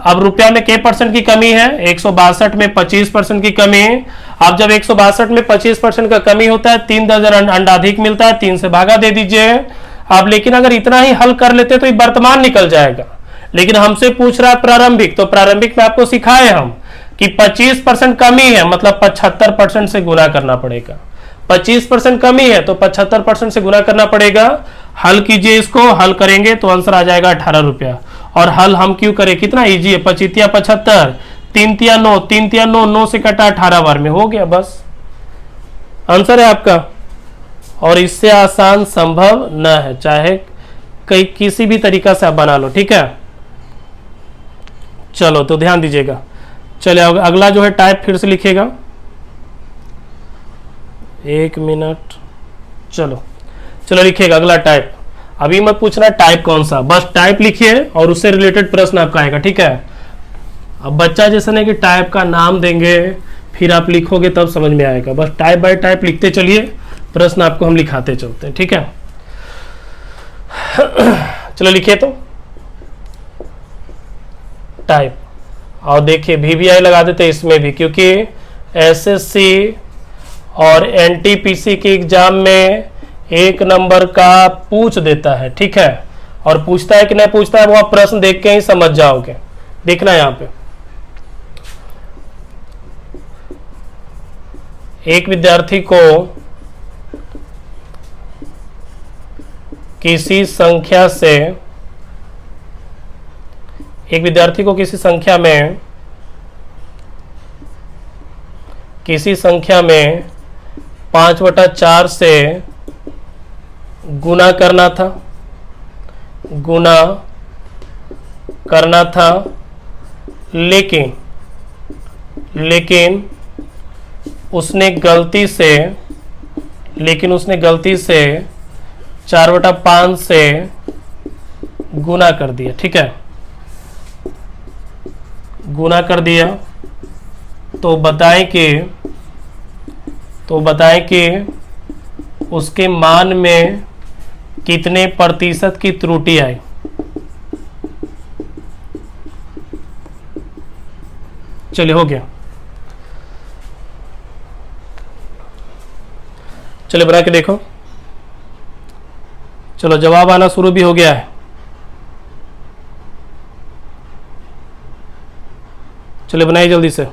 अब रुपया में के परसेंट की कमी है, 162 में 25% की कमी है। अब जब 162 में 25% का कमी होता है, 3 दर्जन अंडा अधिक मिलता है, 3 से भागा दे दीजिए। अब लेकिन अगर इतना ही हल कर लेते तो ये वर्तमान निकल जाएगा, लेकिन हमसे पूछ रहा है प्रारंभिक। तो प्रारंभिक में आपको सिखाए हम कि 25% कमी है, मतलब 75% से गुना करना पड़ेगा। 25% कमी है तो 75% से गुना करना पड़ेगा। हल कीजिए इसको, हल करेंगे तो आंसर आ जाएगा 18 रुपया। और हल हम क्यों करें, कितना इजी है, 25 75, 3 तिया 9, 3 तिया 9, 9 से कटा 18 बार में हो गया, बस आंसर है आपका। और इससे आसान संभव न है, चाहे किसी भी तरीका से आप बना लो, ठीक है। चलो तो ध्यान दीजिएगा। चलिए अगला जो है टाइप फिर से लिखिएगा, 1 मिनट। चलो लिखिएगा अगला टाइप। अभी मत पूछना टाइप कौन सा, बस टाइप लिखिए और उससे रिलेटेड प्रश्न आपका आएगा, ठीक है। अब बच्चा जैसे नहीं कि टाइप का नाम देंगे फिर आप लिखोगे तब समझ में आएगा, बस टाइप बाय टाइप लिखते चलिए, प्रश्न आपको हम लिखाते चलते हैं, ठीक है। चलो लिखिए तो टाइप, और देखिए VVI लगा देते हैं इसमें भी, क्योंकि SSC और NTPC के एग्जाम में 1 नंबर का पूछ देता है, ठीक है। और पूछता है कि नहीं पूछता है वो आप प्रश्न देख के ही समझ जाओगे। देखना यहां पे, एक विद्यार्थी को किसी संख्या में 5/4 से गुना करना था, लेकिन उसने गलती से लेकिन उसने गलती से 4/5 से गुना कर दिया। ठीक है, गुना कर दिया, तो बताएं कि उसके मान में कितने प्रतिशत की त्रुटि आई। चलिए, हो गया। चलिए बना के देखो। चलो, जवाब आना शुरू भी हो गया है। चलिए बनाइए जल्दी से।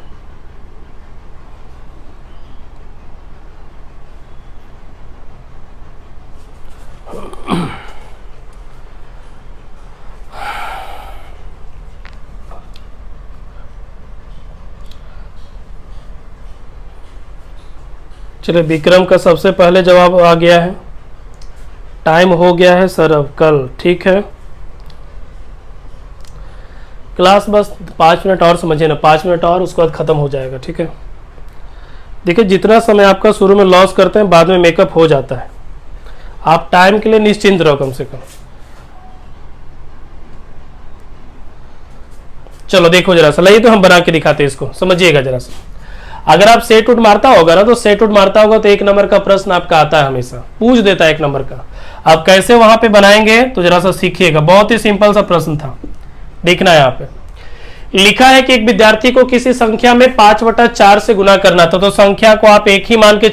चलिए, विक्रम का सबसे पहले जवाब आ गया है। टाइम हो गया है सर अब कल। ठीक है, क्लास बस 5 मिनट और समझिए ना, 5 मिनट और, उसके बाद ख़त्म हो जाएगा। ठीक है, देखिए जितना समय आपका शुरू में लॉस करते हैं बाद में मेकअप हो जाता है। आप टाइम के लिए निश्चिंत रहो कम से कम। चलो देखो जरा सा, लाइए तो हम बना के दिखाते हैं इसको, समझिएगा जरा सा। अगर आप सेट उठ मारता होगा ना, तो सेट उठ मारता होगा तो 1 नंबर का प्रश्न आपका आता है, हमेशा पूछ देता है 1 नंबर का। आप कैसे वहां पे बनाएंगे तो जरा सा सीखिएगा, बहुत ही सिंपल सा प्रश्न था। देखना है, यहाँ पे लिखा है कि एक विद्यार्थी को किसी संख्या में 5/4 से गुना करना था। तो संख्या को आप एक ही मान के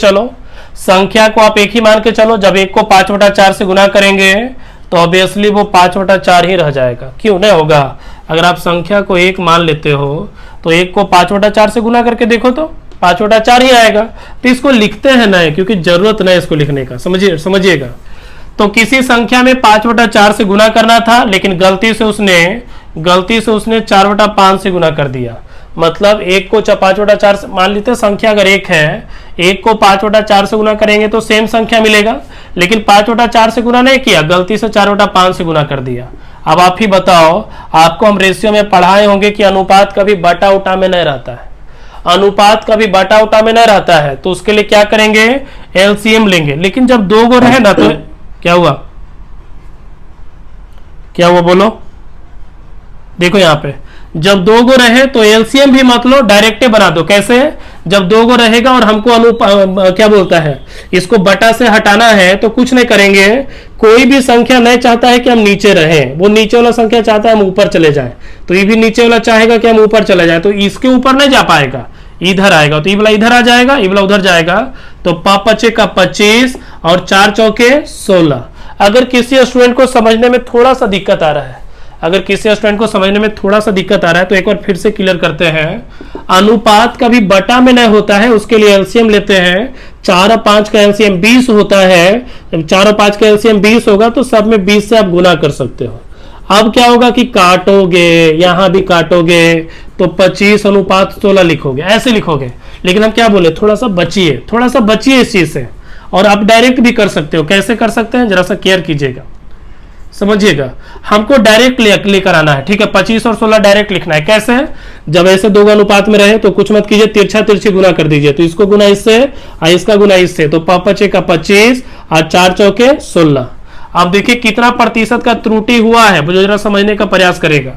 चलो, जब एक को 5/4 से गुना करेंगे तो ऑब्वियसली वो 5/4 ही रह जाएगा। क्यों नहीं होगा? अगर आप संख्या को 1 मान लेते हो तो 1 को 5/4 से गुना करके देखो तो 5/4 ही आएगा। तो इसको लिखते हैं नहीं, क्योंकि जरूरत नहीं इसको लिखने का, समझिएगा। तो किसी संख्या में 5/4 से गुना करना था, लेकिन गलती से उसने 4/5 से गुना कर दिया। मतलब 1 को 5/4 से, मान लेते संख्या अगर 1 है, 1 को 5/4 से गुना करेंगे तो सेम संख्या मिलेगा, लेकिन 5/4 से गुना नहीं किया, गलती से 4/5 से गुना कर दिया। अब आप ही बताओ, आपको हम रेशियो में पढ़ाए होंगे कि अनुपात कभी बटा उटा में नहीं रहता है, तो उसके लिए क्या करेंगे? एलसीएम लेंगे। लेकिन जब 2 गो रहे ना, तो क्या हुआ बोलो। देखो यहाँ पे, जब 2 गो रहे तो एलसीएम भी मतलब डायरेक्टे बना दो। कैसे? जब 2 गो रहेगा और हमको क्या बोलता है, इसको बटा से हटाना है, तो कुछ नहीं करेंगे। कोई भी संख्या नहीं चाहता है कि हम नीचे रहें, वो नीचे वाला संख्या चाहता है हम ऊपर चले जाएं, तो ये भी नीचे वाला चाहेगा कि हम ऊपर चले जाएं, तो इसके ऊपर नहीं जा पाएगा, इधर आएगा, तो ये वाला इधर आ जाएगा, ये वाला उधर जाएगा। तो 5×5 का 25 और 4×4 16। अगर किसी स्टूडेंट को समझने में थोड़ा सा दिक्कत आ रहा है, तो एक बार फिर से क्लियर करते हैं। अनुपात कभी बटा में नहीं होता है, उसके लिए एलसीएम लेते हैं। 4 और 5 का एलसीएम 20 होता है। जब 4 और 5 का एलसीएम 20 होगा तो सब में 20 से आप गुना कर सकते हो। अब क्या होगा कि काटोगे, यहां भी काटोगे, तो 25/16 लिखोगे, ऐसे लिखोगे। लेकिन हम क्या बोले, थोड़ा सा बचिए इस चीज से। और आप डायरेक्ट भी कर सकते हो। कैसे कर सकते हैं, जरा सा केयर कीजिएगा, समझिएगा। हमको डायरेक्ट लेकर आना है। ठीक है, 25 और 16 डायरेक्ट लिखना है। कैसे? जब ऐसे 2 अनुपात में रहे तो कुछ मत कीजिए, तिरछी गुना कर दीजिए। तो इसको गुना इससे और इसका गुना इससे, तो 5×5 का 25 और 4×4 16। अब देखिए कितना प्रतिशत का त्रुटि हुआ है, वो जरा समझने का प्रयास करेगा।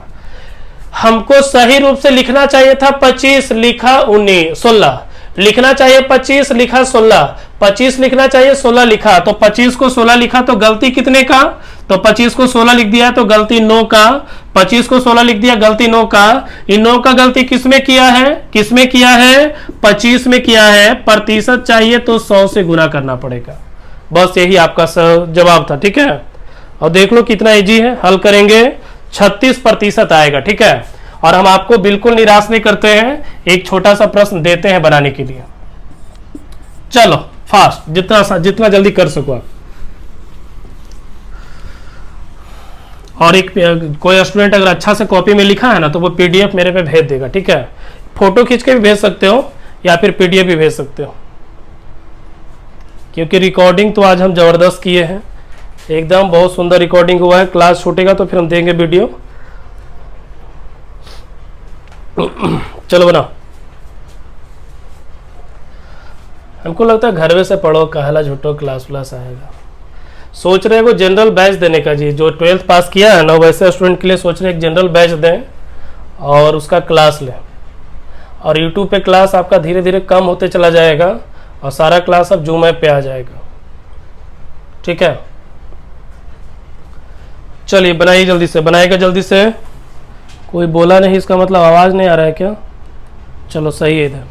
हमको सही रूप से लिखना चाहिए था 25, लिखा 16 लिखना चाहिए, 25 लिखा 16, 25 लिखना चाहिए, 16 लिखा। तो 25 को 16 लिखा तो गलती कितने का? तो 25 को 16 लिख दिया तो गलती 9 का। 25 को 16 लिख दिया, गलती 9 का। इन 9 का गलती किसमें किया है? 25 में किया है। प्रतिशत चाहिए तो 100 से गुना करना पड़ेगा। बस यही आपका जवाब था। ठीक है, और देख लो कितना इजी है, हल करेंगे 36% आएगा। ठीक है, और हम आपको बिल्कुल निराश नहीं करते हैं, एक छोटा सा प्रश्न देते हैं बनाने के लिए। चलो फास्ट, जितना जल्दी कर सको आप। और एक कोई स्टूडेंट अगर अच्छा से कॉपी में लिखा है ना, तो वो पीडीएफ मेरे पे भेज देगा। ठीक है, फोटो खींच के भी भेज सकते हो या फिर पीडीएफ भी भेज सकते हो, क्योंकि रिकॉर्डिंग तो आज हम जबरदस्त किए हैं, एकदम बहुत सुंदर रिकॉर्डिंग हुआ है। क्लास छूटेगा तो फिर हम देंगे वीडियो। चलो बनाओ। हमको लगता है घर में से पढ़ो, कहला झूठो क्लास व्लास आएगा। सोच रहे हैं को जनरल बैच देने का जी, जो 12th पास किया है ना वैसे स्टूडेंट के लिए सोच रहे हैं एक जनरल बैच दें और उसका क्लास लें। और यूट्यूब पे क्लास आपका धीरे धीरे कम होते चला जाएगा और सारा क्लास अब जूम ऐप पे आ जाएगा। ठीक है, चलिए बनाइए जल्दी से, बनाएगा जल्दी से। कोई बोला नहीं इसका मतलब आवाज़ नहीं आ रहा है क्या? चलो सही है इधर।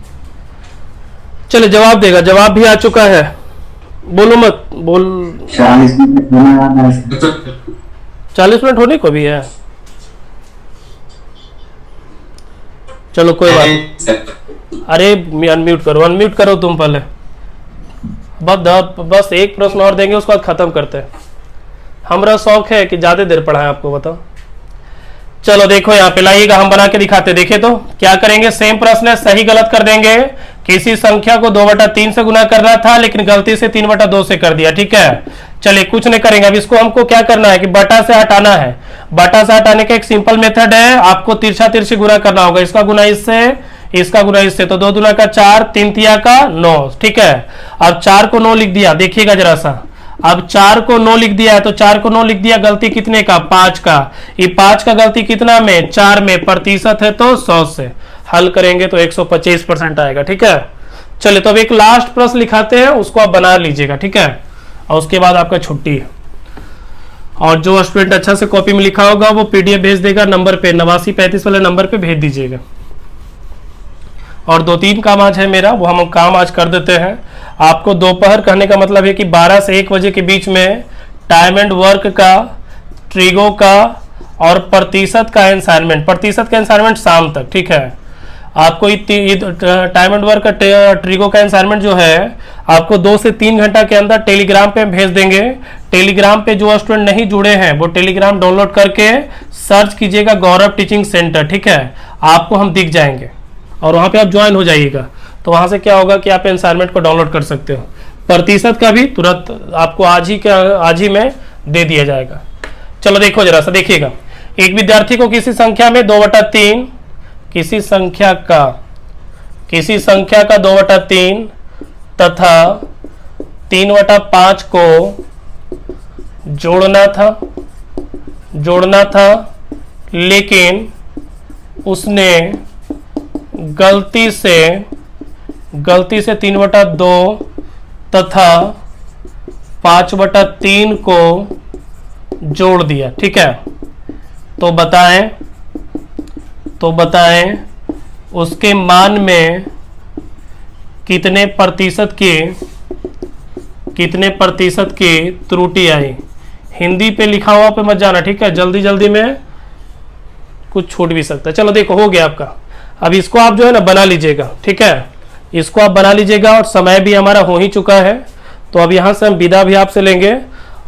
चलिए जवाब देगा, जवाब भी आ चुका है, बोलो मत बोल। 40 मिनट होना है। 40 मिनट होने को भी है। चलो कोई बात नहीं। अरे अनम्यूट करो तुम पहले। बस एक प्रश्न और देंगे उसके बाद खत्म करते हैं। हमारा शौक है कि ज्यादा देर पढ़ाएं आपको, बताओ। चलो देखो यहाँ पे लाइएगा, हम बना के दिखाते। देखे तो क्या करेंगे, सेम प्रश्न है, सही गलत कर देंगे। किसी संख्या को 2/3 से गुना करना था लेकिन गलती से 3/2 से कर दिया। ठीक है, चलिए कुछ नहीं करेंगे। अब इसको हमको क्या करना है कि बटा से हटाना है। बटा से हटाने का एक सिंपल मेथड है, आपको तिरछा तिरछी गुना करना होगा। इसका गुना इससे, इसका गुना इससे, तो 2 दूना का 4, 3 तिया का 9। ठीक है, अब 4 को 9 लिख दिया, देखिएगा जरा सा। अब 4 को 9 लिख दिया है तो 4 को 9 लिख दिया, गलती कितने का, 5 का। ये 5 का गलती कितना में, 4 में, प्रतिशत है तो 100 से हल करेंगे तो 125% आएगा। ठीक है, चलिए तो अब एक लास्ट प्रश्न लिखाते हैं, उसको आप बना लीजिएगा। ठीक है, और उसके बाद आपका छुट्टी है। और जो स्टूडेंट अच्छा से कॉपी में लिखा होगा वो पीडीएफ भेज देगा नंबर पे 8935 वाले नंबर पे भेज दीजिएगा। और 2-3 काम आज है मेरा, वो हम काम आज कर देते हैं। आपको दोपहर कहने का मतलब है कि 12 से 1 बजे के बीच में टाइम एंड वर्क का, ट्रिगो का और प्रतिशत का असाइनमेंट, प्रतिशत का असाइनमेंट शाम तक। ठीक है, आपको टाइम एंड वर्क का, ट्रिगो का असाइनमेंट जो है आपको 2 से 3 घंटा के अंदर टेलीग्राम पे भेज देंगे। टेलीग्राम पे जो स्टूडेंट नहीं जुड़े हैं वो टेलीग्राम डाउनलोड करके सर्च कीजिएगा गौरव टीचिंग सेंटर। ठीक है, आपको हम दिख जाएंगे और वहां पे आप ज्वाइन हो जाइएगा। तो वहां से क्या होगा कि आप असाइनमेंट को डाउनलोड कर सकते हो। प्रतिशत का भी तुरंत आपको आज ही में दे दिया जाएगा। चलो देखो जरा सा, देखिएगा। एक विद्यार्थी को किसी संख्या में 2/3, किसी संख्या का 2/3 तथा 3/5 को जोड़ना था लेकिन उसने गलती से 3/2 तथा 5/3 को जोड़ दिया। ठीक है, तो बताएं उसके मान में कितने प्रतिशत की त्रुटि आई। हिंदी पे लिखा हुआ पे मत जाना। ठीक है, जल्दी जल्दी में कुछ छूट भी सकता है। चलो देखो हो गया आपका। अब इसको आप जो है ना बना लीजिएगा। ठीक है, इसको आप बना लीजिएगा और समय भी हमारा हो ही चुका है। तो अब यहाँ से हम विदा भी आपसे लेंगे।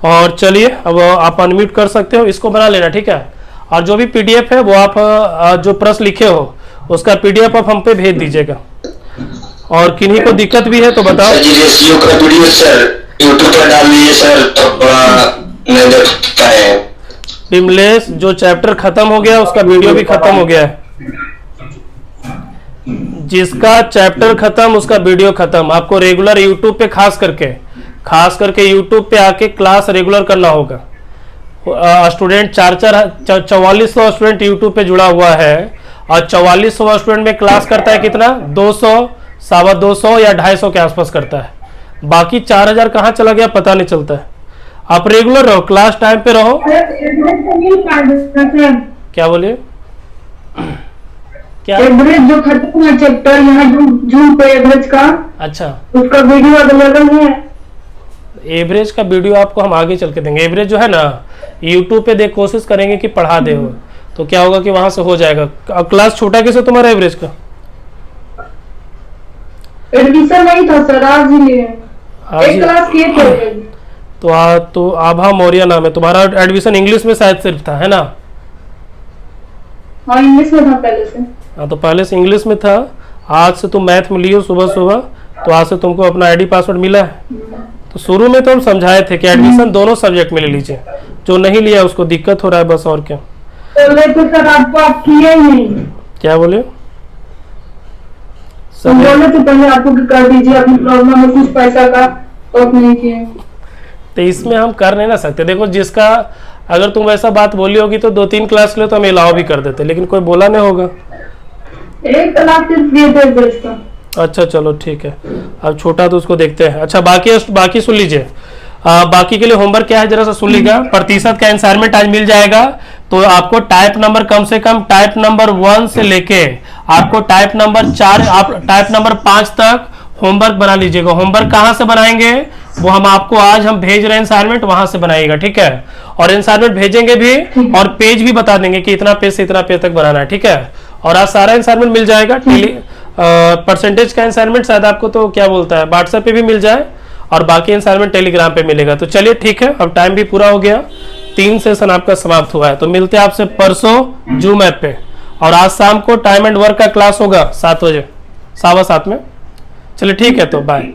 और चलिए अब आप अनम्यूट कर सकते हो, इसको बना लेना। ठीक है, और जो भी पीडीएफ है वो आप जो प्रश्न लिखे हो उसका पीडीएफ आप हम पे भेज दीजिएगा। और किन्हीं को दिक्कत भी है तो बताओ। विमलेश, जो चैप्टर खत्म हो गया उसका वीडियो भी खत्म हो गया है। जिसका चैप्टर खत्म उसका वीडियो खत्म। आपको रेगुलर यूट्यूब पे खास करके यूट्यूब पे आके क्लास रेगुलर करना होगा। स्टूडेंट 4400 स्टूडेंट यूट्यूब पे जुड़ा हुआ है और 4400 स्टूडेंट में क्लास करता है कितना, 200, 250 या 250 के आसपास करता है। बाकी 4000 कहाँ चला गया पता नहीं चलता है। आप रेगुलर रहो, क्लास टाइम पे रहो। क्या बोलिए, क्या एवरेज जो खत्म हुआ चैप्टर यहाँ जून पे एवरेज का, अच्छा उसका वीडियो अवेलेबल है। एवरेज का वीडियो आपको हम आगे चल के देंगे। एवरेज जो है ना यूट्यूब पे देख कोशिश करेंगे कि पढ़ा दे हो, तो क्या होगा कि वहां से हो जाएगा। अब क्लास छोटा कैसे तुम्हारा एवरेज का? एडमिशन नहीं था सर, आज ही लिए एक क्लास किए थे। तो आभा मौर्य नाम है तुम्हारा। एडमिशन इंग्लिश में शायद सिर्फ था, है ना? हाँ इंग्लिश में था पहले से। हाँ तो पहले से इंग्लिश में था। आज से तुम मैथ में लियो सुबह, तो आज से तुमको अपना आईडी पासवर्ड मिला है। तो शुरू में तो हम समझाए थे कि एडमिशन दोनों सब्जेक्ट में ले लीजिए। जो नहीं लिया उसको दिक्कत हो रहा है बस, और क्या। तो सर आपको आप किए नहीं। क्या बोले? तो बोले तो पहले आपको कि कर दीजिए, अपनी प्रॉब्लम है कुछ पैसा का, तो आप नहीं किए। तो इसमें हम कर नहीं ना सकते। देखो जिसका अगर तुम ऐसा बात बोली होगी तो 2-3 क्लास के लिए तो हम अलाउ भी कर देते, लेकिन कोई बोला नहीं होगा। 1 क्लास सिर्फ दिए थे एवरेज का। अच्छा चलो ठीक है, अब छोटा तो उसको देखते हैं। अच्छा बाकी सुन लीजिए, बाकी के लिए होमवर्क क्या है जरा सा सुन लीजिएगा। प्रतिशत का असाइनमेंट आज मिल जाएगा, तो आपको टाइप नंबर कम से कम टाइप नंबर 1 से लेके आपको टाइप नंबर 4, आप टाइप नंबर 5 तक होमवर्क बना लीजिएगा। होमवर्क कहाँ से बनाएंगे वो हम आपको आज हम भेज रहे हैं असाइनमेंट, वहां से बनाइएगा, ठीक है। और असाइनमेंट भेजेंगे भी और पेज भी बता देंगे कि इतना पेज से इतना पेज तक बनाना है, ठीक है। और आज सारा असाइनमेंट मिल जाएगा। परसेंटेज का असाइनमेंट शायद आपको तो क्या बोलता है व्हाट्सएप पे भी मिल जाए, और बाकी असाइनमेंट टेलीग्राम पे मिलेगा। तो चलिए ठीक है, अब टाइम भी पूरा हो गया, 3 सेशन आपका समाप्त हुआ है। तो मिलते हैं आपसे परसों जूम ऐप पे, और आज शाम को टाइम एंड वर्क का क्लास होगा 7 बजे, 7:15 में। चलिए ठीक है, तो बाय।